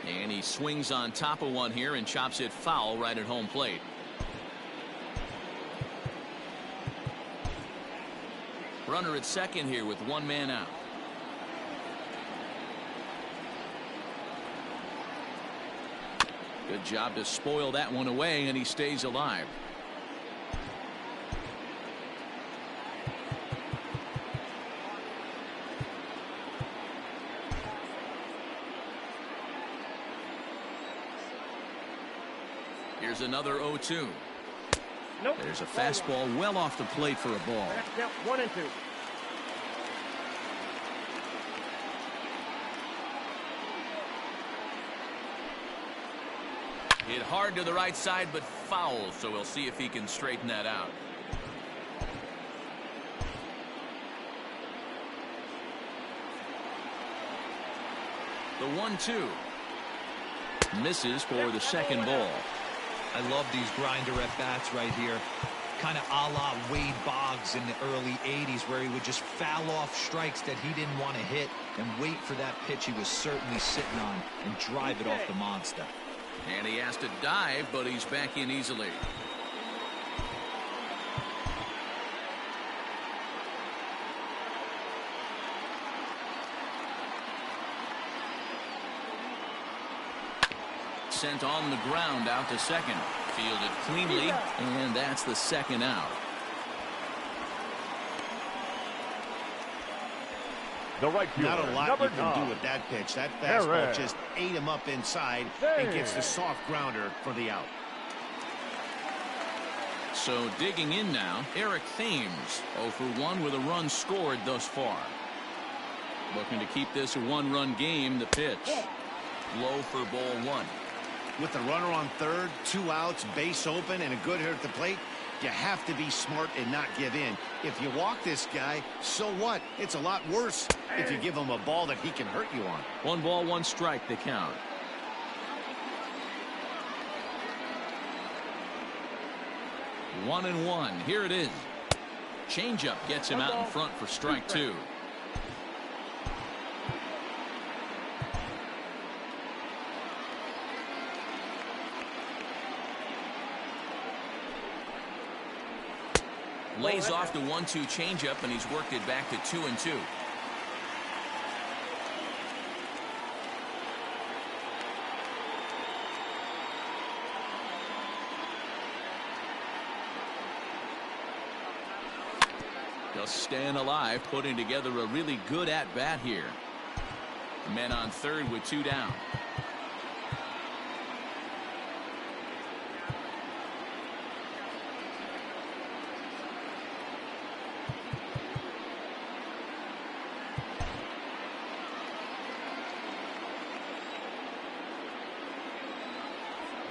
And he swings on top of one here and chops it foul right at home plate. Runner at second here with 1 man out. Good job to spoil that one away, and he stays alive. Here's another 0-2. Nope. There's a fastball well off the plate for a ball. Yep, 1 and 2. Hit hard to the right side, but foul, so we'll see if he can straighten that out. The 1-2. Misses for the second ball. I love these grinder at bats right here. Kind of a la Wade Boggs in the early 80s, where he would just foul off strikes that he didn't want to hit and wait for that pitch he was certainly sitting on and drive it off the monster. And he has to dive, but he's back in easily. Sent on the ground out to second. Fielded cleanly, and that's the second out. The right fielder, Not a lot number you can 9. do with that pitch. That fastball just ate him up inside and gets the soft grounder for the out. So digging in now, Eric Thames, 0 for 1 with a run scored thus far. Looking to keep this a one-run game. The pitch. Low for ball 1. With the runner on third, 2 outs, base open, and a good hitter at the plate, you have to be smart and not give in. If you walk this guy, so what? It's a lot worse if you give him a ball that he can hurt you on. 1 ball, 1 strike, the count. One and one. Here it is. Changeup gets him out in front for strike 2. Lays off the 1-2 changeup, and he's worked it back to 2-2. Just staying alive, putting together a really good at-bat here. Men on third with 2 down.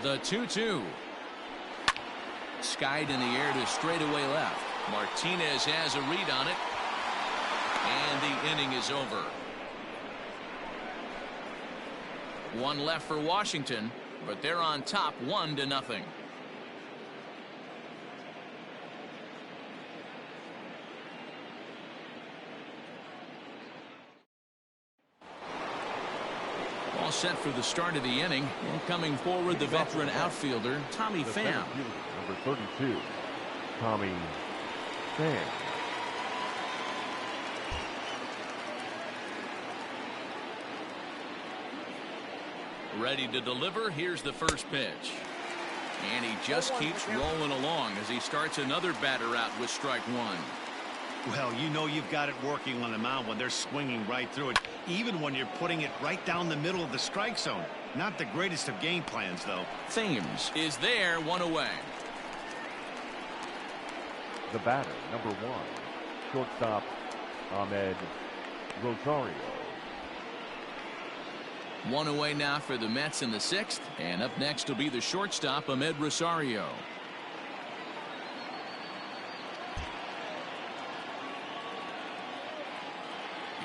The 2-2. Skied in the air to straightaway left. Martinez has a read on it. And the inning is over. 1 left for Washington, but they're on top 1-0. All set for the start of the inning, and coming forward the veteran outfielder Tommy The Pham. center fielder, number 32, Tommy Pham. Ready to deliver. Here's the first pitch, and he just keeps rolling along as he starts another batter out with strike 1. Well, you know you've got it working on the mound when they're swinging right through it, even when you're putting it right down the middle of the strike zone. Not the greatest of game plans, though. Thames is there, 1 away. The batter, number 1, shortstop Ahmed Rosario. 1 away now for the Mets in the 6th, and up next will be the shortstop Ahmed Rosario.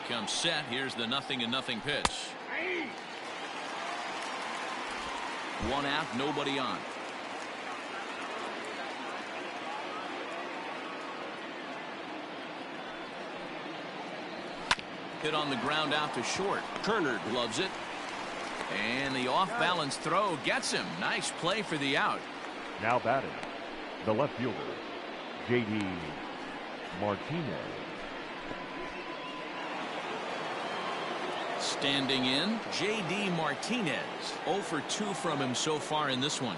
Comes set. Here's the 0-0 pitch. 1 out, nobody on. Hit on the ground out to short. Turner gloves it, and the off-balance throw gets him. Nice play for the out. Now batting, the left fielder, J.D. Martinez. Standing in, J.D. Martinez. 0 for 2 from him so far in this one.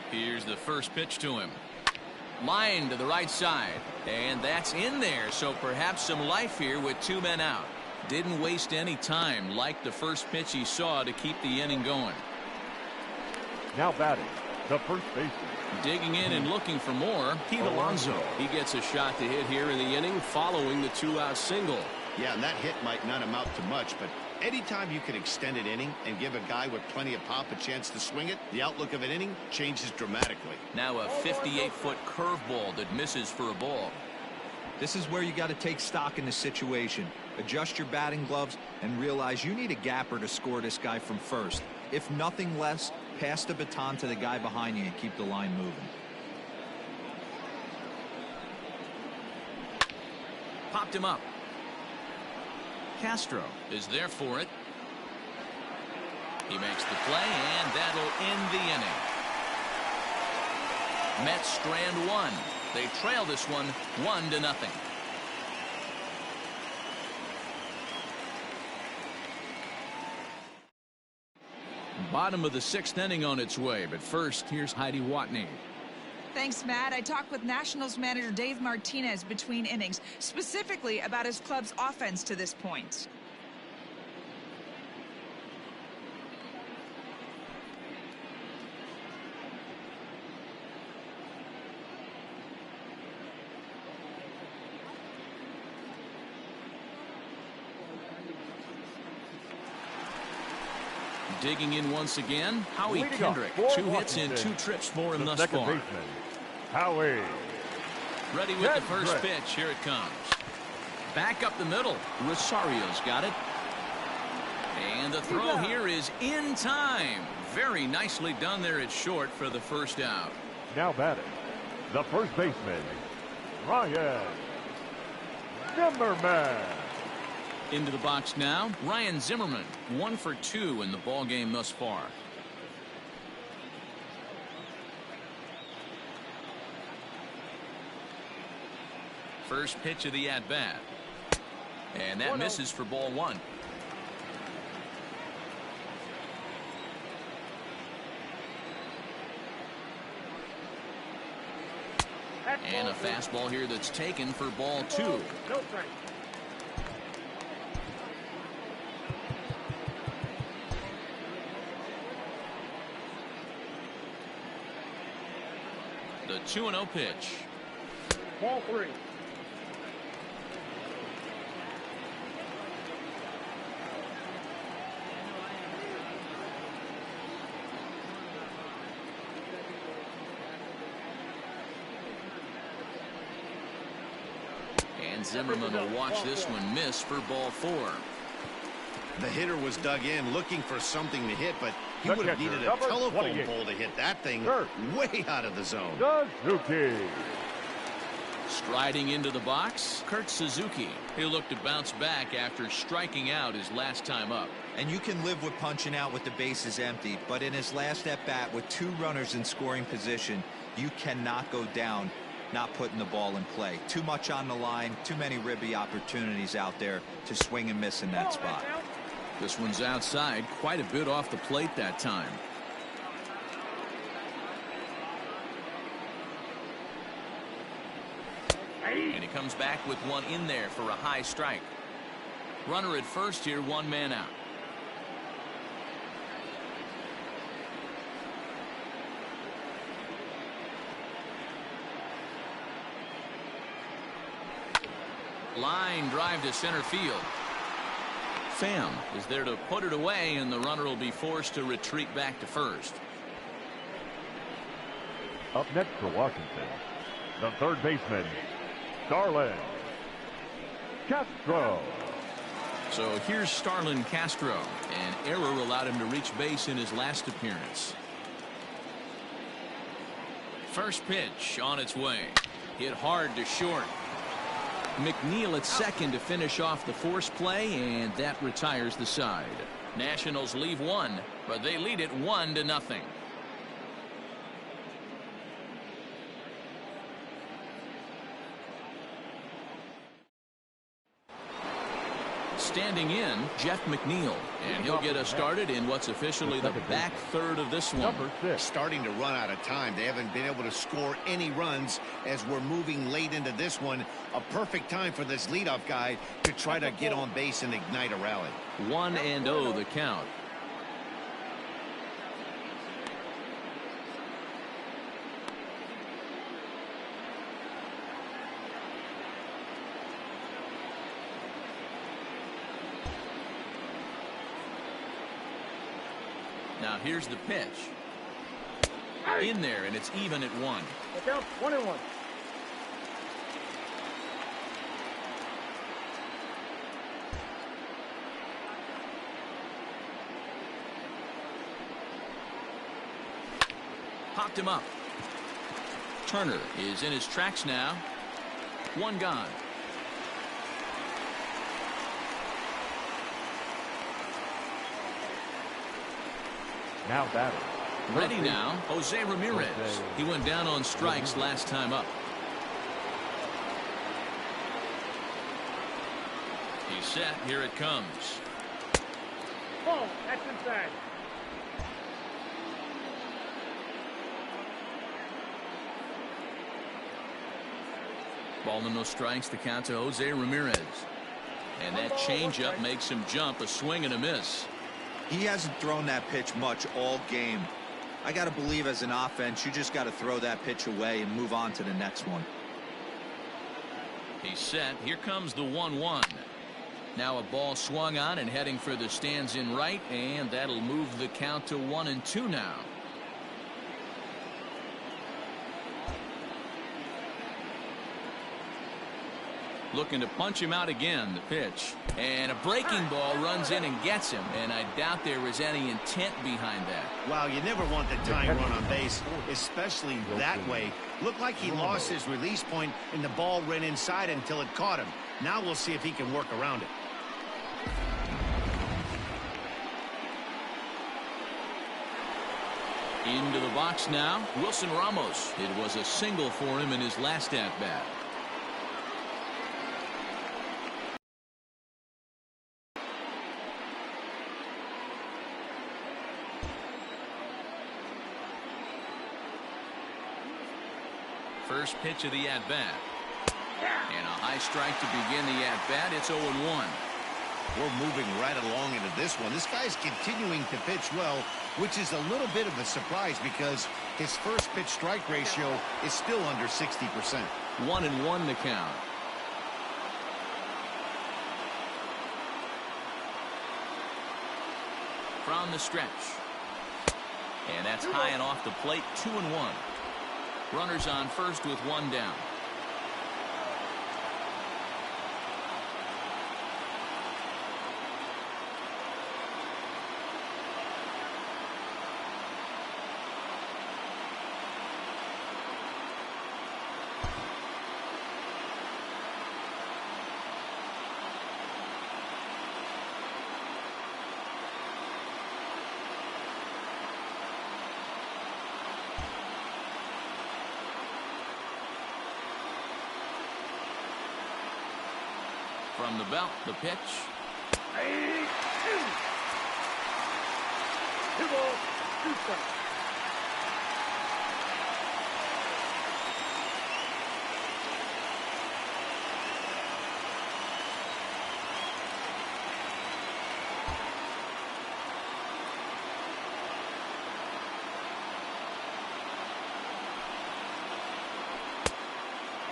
Here's the first pitch to him. Line to the right side. And that's in there, so perhaps some life here with 2 men out. Didn't waste any time, like the first pitch he saw, to keep the inning going. Now batting, the first baseman. Digging in and looking for more, Pete Alonso. He gets a shot to hit here in the inning following the 2-out single. Yeah, and that hit might not amount to much, but anytime you can extend an inning and give a guy with plenty of pop a chance to swing it, the outlook of an inning changes dramatically. Now a 58-foot curveball that misses for a ball. This is where you got to take stock in the situation. Adjust your batting gloves and realize you need a gapper to score this guy from first. If nothing less, pass the baton to the guy behind you and keep the line moving. Popped him up. Castro is there for it. He makes the play, and that'll end the inning. Mets strand 1. They trail this one 1-0. Bottom of the 6th inning on its way, but first, here's Heidi Watney. Thanks, Matt. I talked with Nationals manager Dave Martinez between innings, specifically about his club's offense to this point. Digging in once again, Howie Kendrick. 2 hits and 2 trips for him thus far. Baseman, Howie. Ready with the first pitch. Here it comes. Back up the middle. Rosario's got it. And the throw here is in time. Very nicely done there at short for the first out. Now batting, the first baseman, Ryan Zimmerman. Into the box now, Ryan Zimmerman. 1 for 2 in the ball game thus far. First pitch of the at-bat. And that misses for ball 1. And a fastball here that's taken for ball 2. No strike. The 2-0 pitch. Ball 3. And Zimmerman will watch this one miss for ball 4. The hitter was dug in looking for something to hit, but he would have needed a telephone pole to hit that thing way out of the zone. Suzuki. Striding into the box, Kurt Suzuki. He'll look to bounce back after striking out his last time up. And you can live with punching out with the bases empty, but in his last at-bat with 2 runners in scoring position, you cannot go down not putting the ball in play. Too much on the line, too many ribby opportunities out there to swing and miss in that spot. This one's outside, quite a bit off the plate that time. And he comes back with one in there for a high strike. Runner at first here, 1 man out. Line drive to center field. Pham is there to put it away, and the runner will be forced to retreat back to first. Up next for Washington, the third baseman, Starlin Castro. So here's Starlin Castro. An error allowed him to reach base in his last appearance. First pitch on its way. Hit hard to short. McNeil at second to finish off the force play, and that retires the side. Nationals leave 1, but they lead it 1-0. Standing in, Jeff McNeil. And he'll get us started in what's officially the back third of this one. Number 6. Starting to run out of time. They haven't been able to score any runs as we're moving late into this one. A perfect time for this leadoff guy to try to get on base and ignite a rally. 1-0 the count. Now here's the pitch. In there, and it's even at 1. Look out, 1-1. Popped him up. Turner is in his tracks now. 1 gone. Now batting. Ready now, Jose Ramirez. He went down on strikes last time up. He's set. Here it comes. Oh, that's inside. Ball and no strikes. The count to Jose Ramirez. And that changeup makes him jump. A swing and a miss. He hasn't thrown that pitch much all game. I got to believe as an offense, you just got to throw that pitch away and move on to the next one. He's set. Here comes the 1-1. Now a ball swung on and heading for the stands in right, and that'll move the count to 1-2 now. Looking to punch him out again. The pitch. And a breaking ball runs in and gets him. And I doubt there was any intent behind that. Wow, you never want the tying run on base, especially that way. Looked like he lost his release point and the ball ran inside until it caught him. Now we'll see if he can work around it. Into the box now, Wilson Ramos. It was a single for him in his last at-bat. First pitch of the at-bat. And a high strike to begin the at-bat. It's 0-1. We're moving right along into this one. This guy's continuing to pitch well, which is a little bit of a surprise because his first pitch strike ratio is still under 60%. 1-1 the count. From the stretch. And that's high and off the plate. 2-1. Runners on first with 1 down. From the belt, the pitch. 2 balls, 2 strikes.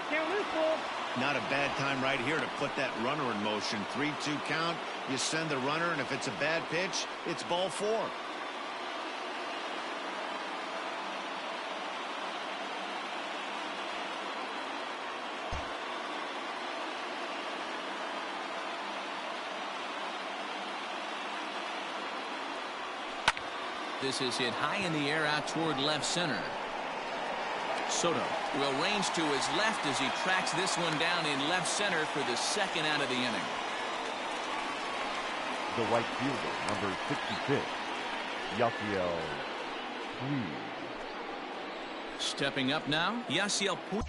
Can't lose, ball. Not a bad time right here to put that runner in motion. 3-2 count. You send the runner, and if it's a bad pitch, it's ball 4. This is hit high in the air out toward left center. Soto will range to his left as he tracks this one down in left center for the second out of the inning. The right fielder, number 66, Yasiel Puig. Stepping up now, Yasiel Puig.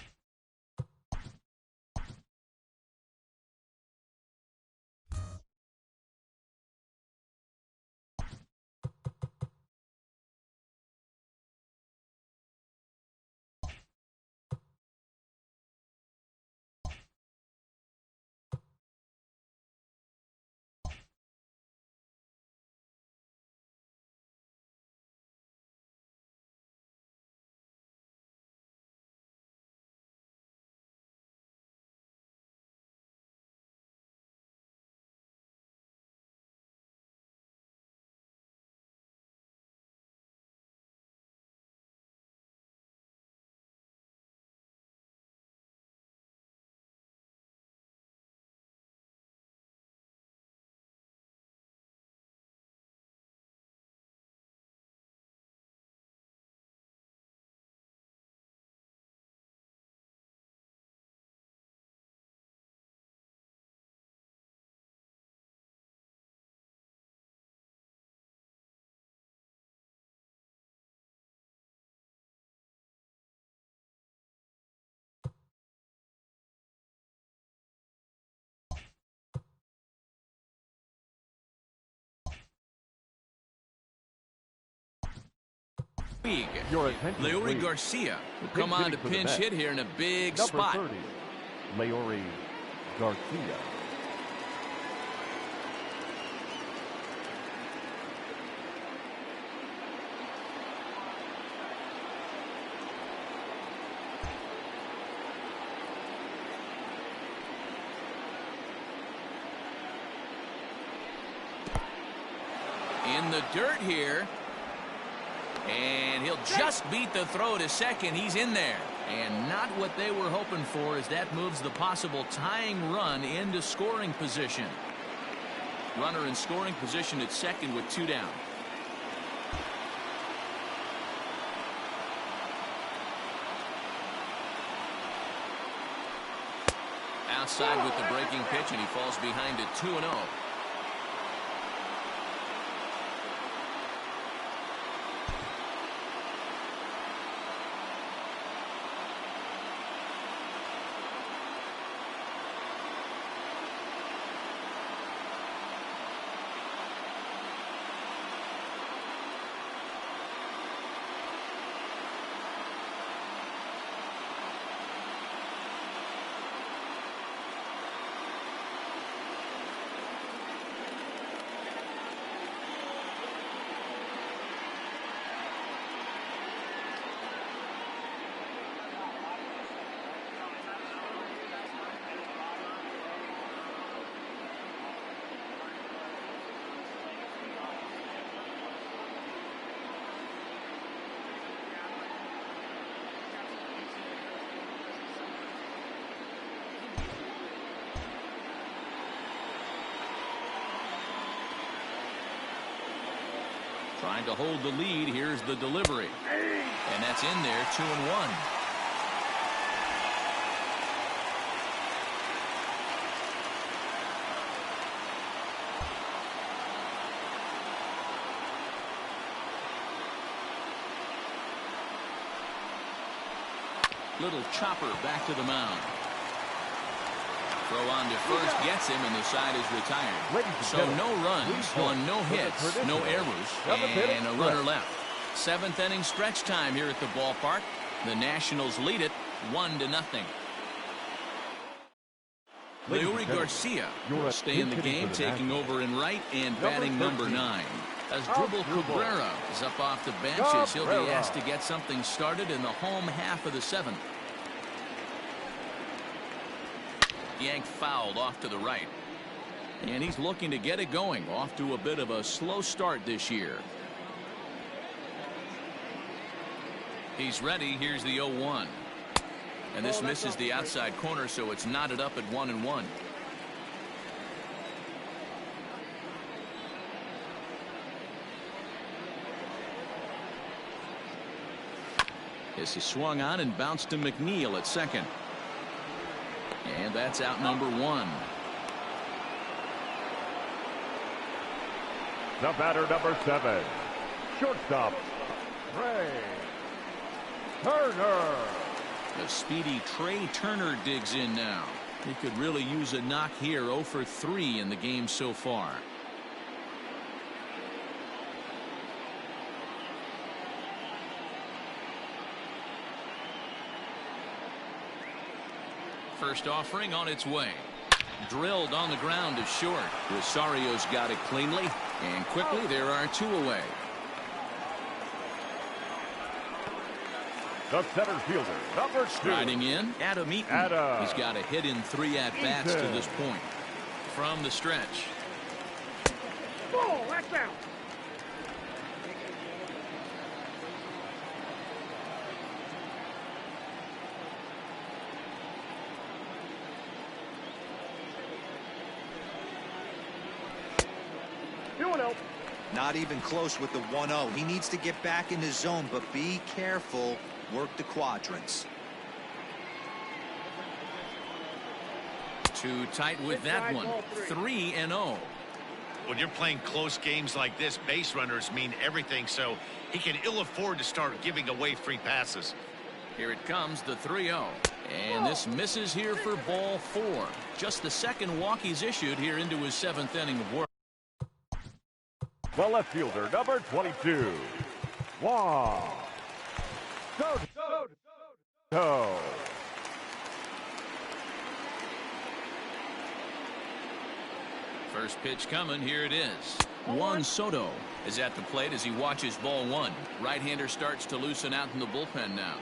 Your attention, Leury please. Garcia will Pinch come on to hitting for the pinch Mets. hit here in a big Number spot. 30, Leury Garcia. In the dirt here. And he'll just beat the throw to second. He's in there. And not what they were hoping for, as that moves the possible tying run into scoring position. Runner in scoring position at second with 2 down. Outside with the breaking pitch, and he falls behind at 2-0. Trying to hold the lead. Here's the delivery. And that's in there, 2-1. Little chopper back to the mound. Throw on to first gets him, and the side is retired. So no runs on no hits, no errors, and a runner left. 7th inning stretch time here at the ballpark. The Nationals lead it 1-0. Leury Garcia will stay in the game, taking over in right and batting number 9. As Dribble Cabrera is up off the bench, as he'll be asked to get something started in the home half of the 7th. Yank fouled off to the right. And he's looking to get it going. Off to a bit of a slow start this year. He's ready. Here's the 0-1. And this misses the outside corner, so it's knotted up at 1-1. This is swung on and bounced to McNeil at second. And that's out number 1. The batter, number 7, shortstop, Trey Turner. The speedy Trey Turner digs in now. He could really use a knock here. 0 for 3 in the game so far. First offering on its way. Drilled on the ground to short. Rosario's got it cleanly, and quickly there are 2 away. The center fielder, number 2. Striding in, Adam Eaton. He's got a hit in 3 at-bats to this point. From the stretch. Ball, that's out. Not even close with the 1-0. He needs to get back in his zone, but be careful. Work the quadrants. Too tight with that one. 3-0. When you're playing close games like this, base runners mean everything, so he can ill afford to start giving away free passes. Here it comes, the 3-0. And this misses here for ball 4. Just the second walk he's issued here into his 7th inning of work. The left fielder, number 22, Wow. Soto. First pitch coming. Here it is. Juan Soto is at the plate as he watches ball one. Right-hander starts to loosen out in the bullpen now.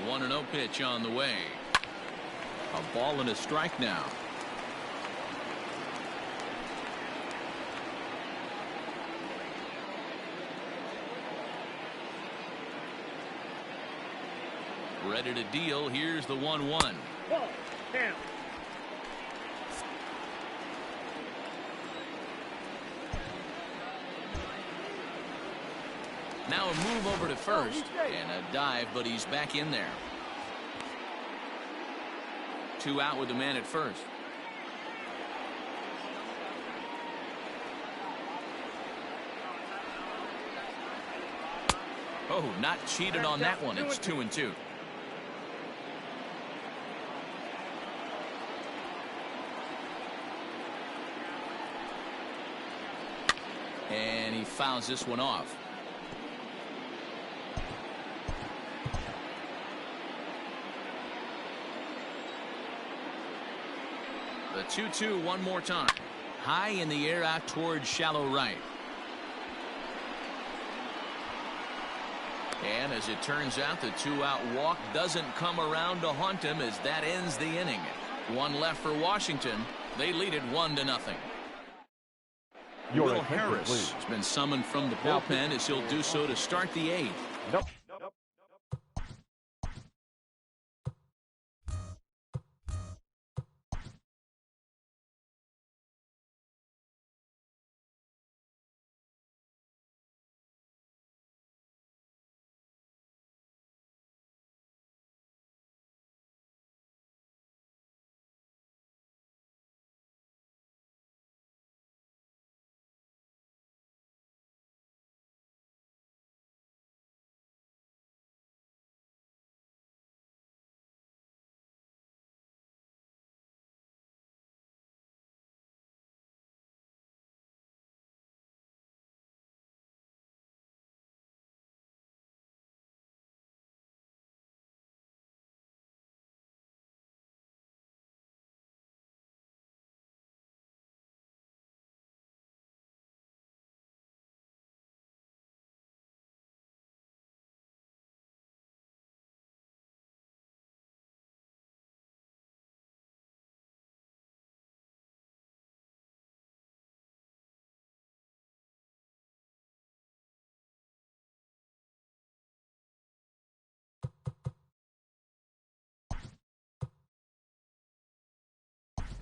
One and 0 pitch on the way. A ball and a strike now. Ready to deal. Here's the 1-1. Ball, down. Now a move over to first and a dive, but he's back in there. 2 out with the man at first. Oh, not cheated on that one. It's 2-2. And he fouls this one off. The 2-2 one more time. High in the air out towards shallow right. And as it turns out, the 2-out walk doesn't come around to haunt him as that ends the inning. One left for Washington. They lead it 1-0. Will Harris has been summoned from the bullpen as he'll do so to start the 8th. Nope.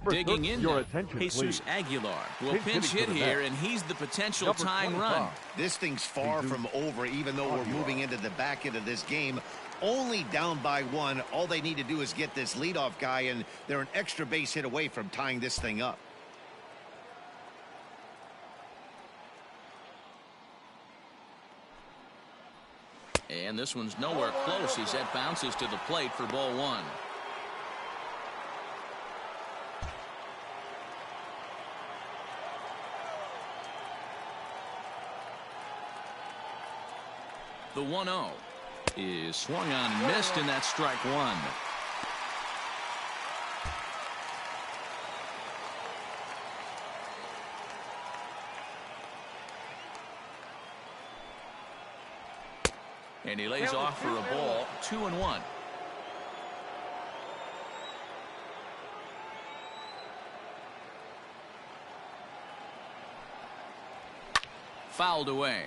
Digging in your now, attention, Jesus please. Aguilar will He's pinch hitting hit for the here, bat. and he's the potential Number tying 25. run. This thing's far from over, even though we're moving into the back end of this game. Only down by 1. All they need to do is get this leadoff guy, and they're an extra base hit away from tying this thing up. And this one's nowhere close as that bounces to the plate for ball 1. The 1-0 is swung on and missed, and that's strike 1. And he lays off for a ball. 2-1. Fouled away.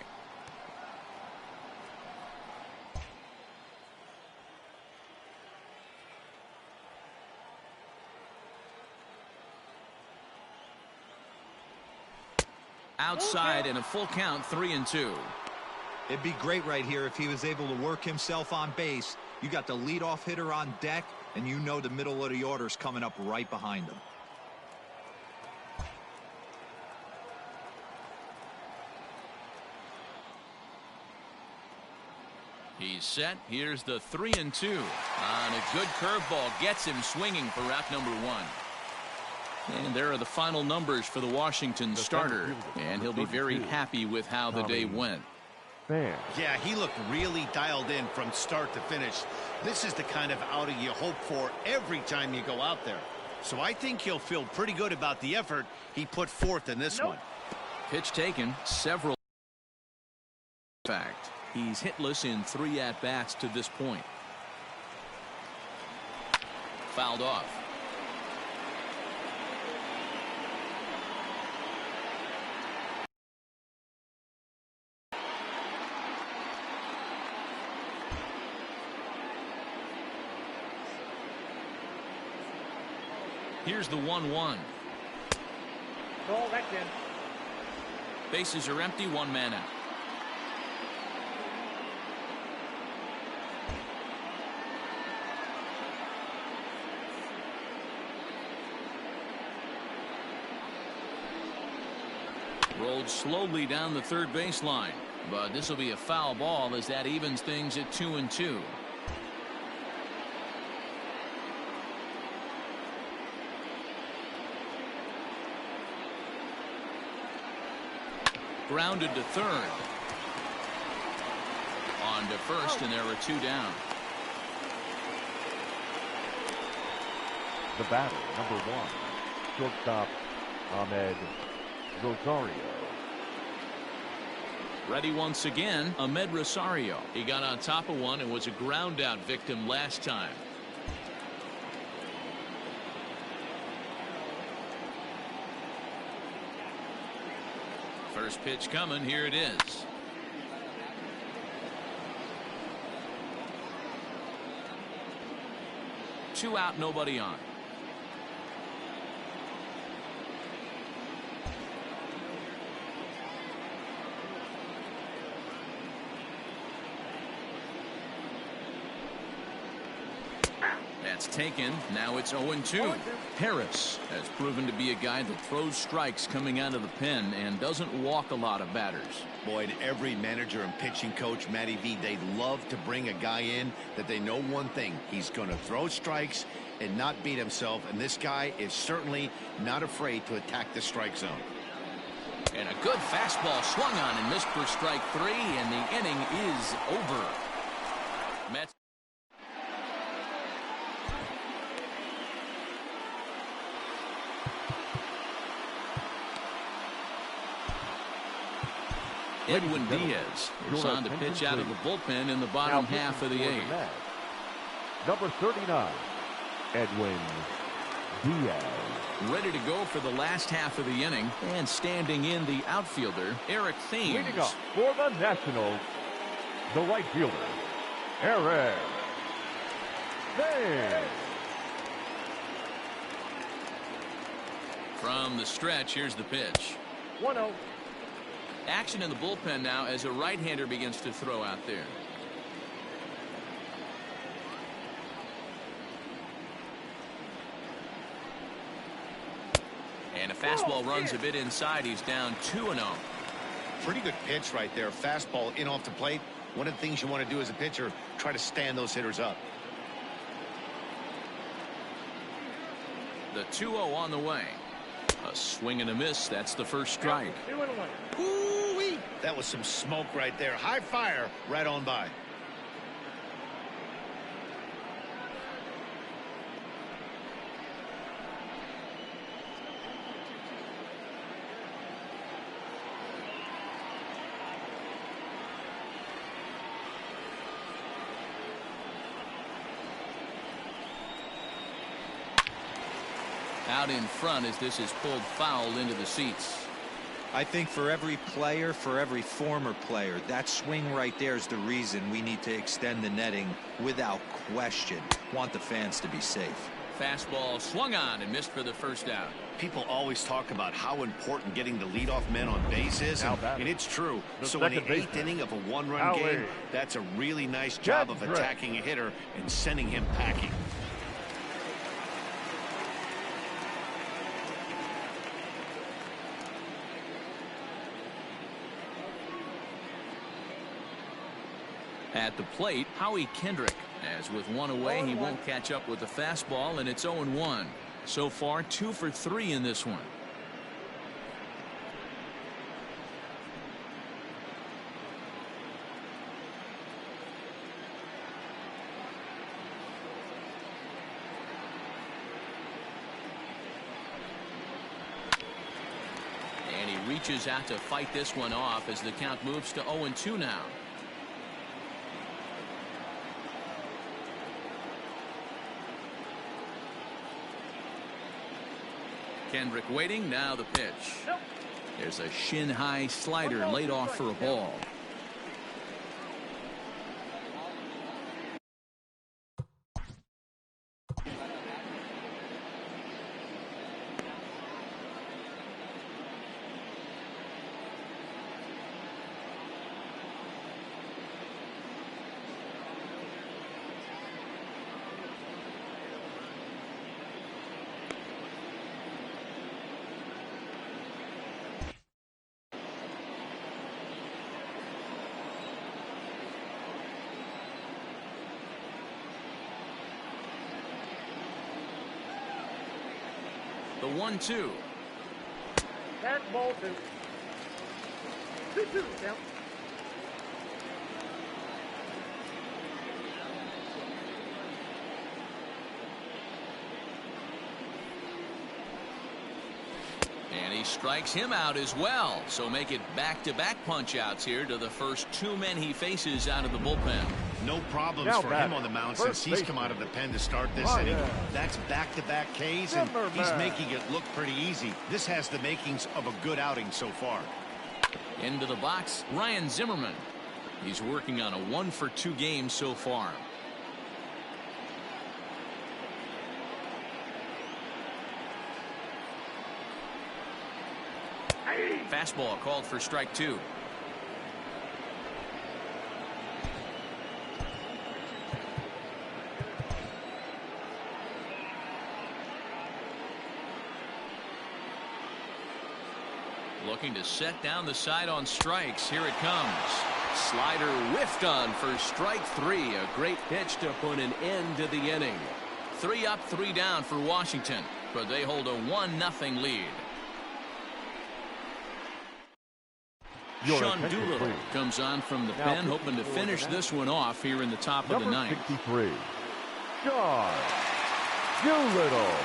Outside and a full count, 3-2. It'd be great right here if he was able to work himself on base. You got the leadoff hitter on deck, and you know the middle of the order's coming up right behind him. He's set. Here's the 3-2. On a good curveball, gets him swinging for route number 1. And there are the final numbers for the Washington starter. And he'll be very happy with how the day went. Yeah, he looked really dialed in from start to finish. This is the kind of outing you hope for every time you go out there. So I think he'll feel pretty good about the effort he put forth in this one. Pitch taken, several. In fact, he's hitless in 3 at-bats to this point. Fouled off. Here's the 1-1. Ball, that's in. Bases are empty, 1 man out. Rolled slowly down the third baseline, but this will be a foul ball as that evens things at 2-2. Grounded to third. On to first, and there are 2 down. The batter, number 1, shortstop Ahmed Rosario. Ready once again, Ahmed Rosario. He got on top of one and was a ground out victim last time. First pitch coming. Here it is. Two out, nobody on. That's taken. Now it's 0-2. Harris has proven to be a guy that throws strikes coming out of the pen and doesn't walk a lot of batters. Boyd, every manager and pitching coach, Matty V, they love to bring a guy in that they know one thing. He's going to throw strikes and not beat himself, and this guy is certainly not afraid to attack the strike zone. And a good fastball swung on and missed for strike 3, and the inning is over. Mets. Edwin Diaz is on to pitch out of the bullpen in the bottom half of the 8th. Number 39, Edwin Diaz. Ready to go for the last half of the inning, and standing in the outfielder, Eric Thames. Leading up for the Nationals, the right fielder, Eric Thames. From the stretch, here's the pitch. 1-0. Action in the bullpen now as a right-hander begins to throw out there. And a fastball runs a bit inside. He's down 2-0. Pretty good pitch right there. Fastball in off the plate. One of the things you want to do as a pitcher, try to stand those hitters up. The 2-0 on the way. A swing and a miss. That's the first strike. Ooh-wee. That was some smoke right there. High fire right on by. Out in front as this is pulled foul into the seats. I think for every player, for every former player, that swing right there is the reason we need to extend the netting without question. Want the fans to be safe. Fastball swung on and missed for the first out. People always talk about how important getting the leadoff men on base is, and it's true. So in the 8th inning of a one-run game, that's a really nice job of attacking a hitter and sending him packing. At the plate, Howie Kendrick, as with one away, he won't catch up with the fastball, and it's 0-1. So far 2 for 3 in this one. And he reaches out to fight this one off as the count moves to 0-2 now. Kendrick waiting. Now the pitch. There's a shin-high slider laid off for a ball. The 1-2. That's ball 2. 2-2, count. And he strikes him out as well. So make it back-to-back punch-outs here to the first 2 men he faces out of the bullpen. No problems Now for him on the mound since he's come out of the pen to start this inning. That's back-to-back Ks, and he's making it look pretty easy. This has the makings of a good outing so far. Into the box, Ryan Zimmerman. He's working on a 1 for 2 game so far. Fastball called for strike 2. Looking to set down the side on strikes. Here it comes. Slider whiffed on for strike 3. A great pitch to put an end to the inning. 3 up, 3 down for Washington, but they hold a 1-0 lead. Sean Doolittle comes on from the pen, hoping to finish this one off here in the top of the ninth. 63, Sean Doolittle.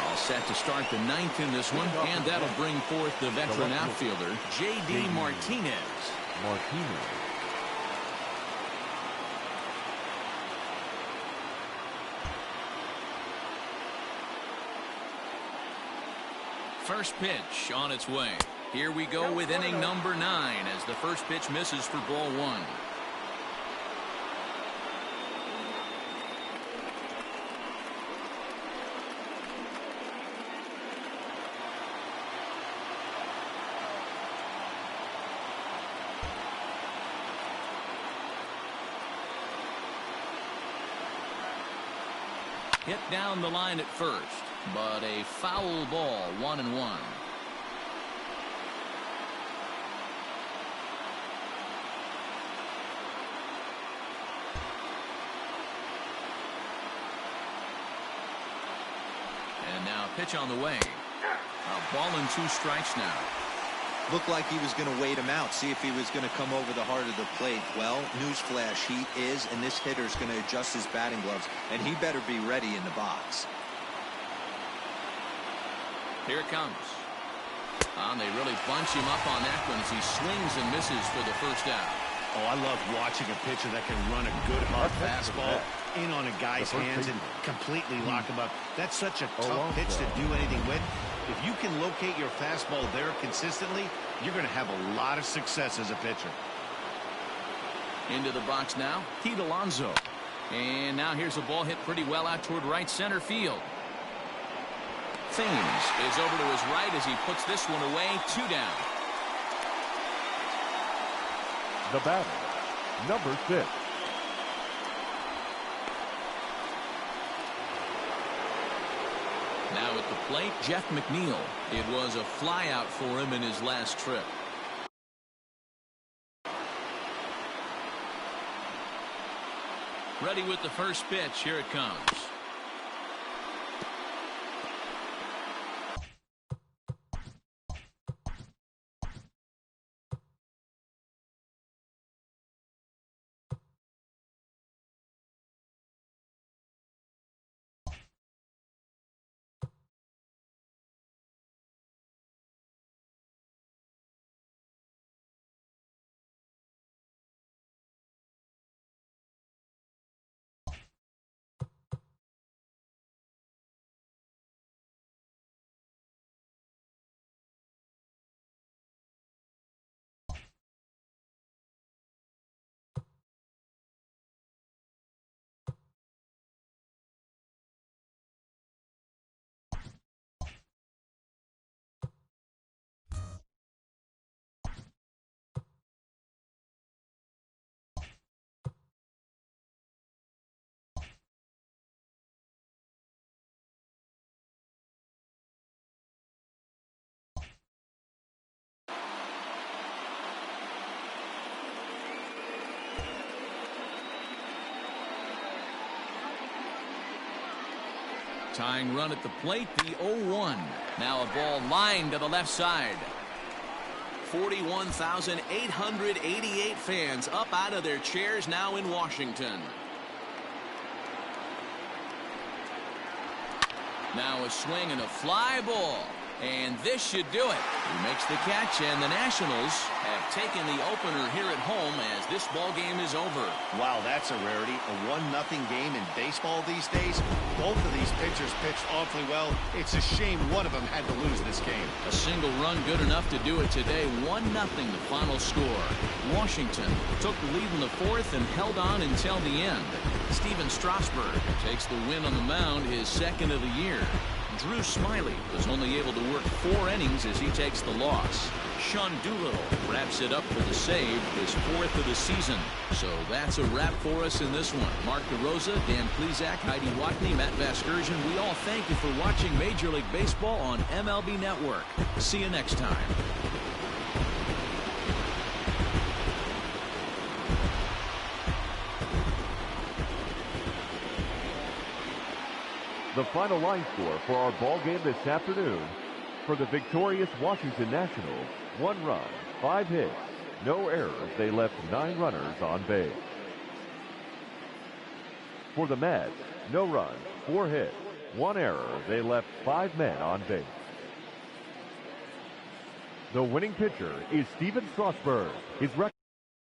All set to start the ninth in this one, and that'll bring forth the veteran outfielder, J.D. Martinez. First pitch on its way. Here we go with inning number 9 as the first pitch misses for ball 1. Hit down the line at first, but a foul ball, 1-1. And now pitch on the way. A ball and 2 strikes now. Looked like he was going to wait him out, see if he was going to come over the heart of the plate. Well, newsflash, he is, and this hitter's going to adjust his batting gloves, and he better be ready in the box. Here it comes. And they really bunch him up on that one as he swings and misses for the first out. Oh, I love watching a pitcher that can run a good hard fastball in on a guy's hands and completely lock him up. That's such a tough pitch to do anything with. If you can locate your fastball there consistently, you're going to have a lot of success as a pitcher. Into the box now, Pete Alonso. And now here's a ball hit pretty well out toward right center field. Thames is over to his right as he puts this one away. 2 down. The batter, number 6. Now at the plate, Jeff McNeil. It was a flyout for him in his last trip. Ready with the first pitch. Here it comes. Tying run at the plate, the 0-1. Now a ball lined to the left side. 41,888 fans up out of their chairs now in Washington. Now a swing and a fly ball. And this should do it. He makes the catch, and the Nationals have taken the opener here at home as this ball game is over. Wow, that's a rarity. A 1-0 game in baseball these days. Both of these pitchers pitched awfully well. It's a shame one of them had to lose this game. A single run good enough to do it today. 1-0 the final score. Washington took the lead in the fourth and held on until the end. Steven Strasburg takes the win on the mound, his second of the year. Drew Smyly was only able to work 4 innings as he takes the loss. Sean Doolittle wraps it up for the save, his 4th of the season. So that's a wrap for us in this one. Mark DeRosa, Dan Plesac, Heidi Watney, Matt Vasgersian, we all thank you for watching Major League Baseball on MLB Network. See you next time. The final line score for our ball game this afternoon: for the victorious Washington Nationals, 1 run, 5 hits, no errors. They left 9 runners on base. For the Mets, no runs, 4 hits, 1 error. They left 5 men on base. The winning pitcher is Steven Strasburg. His record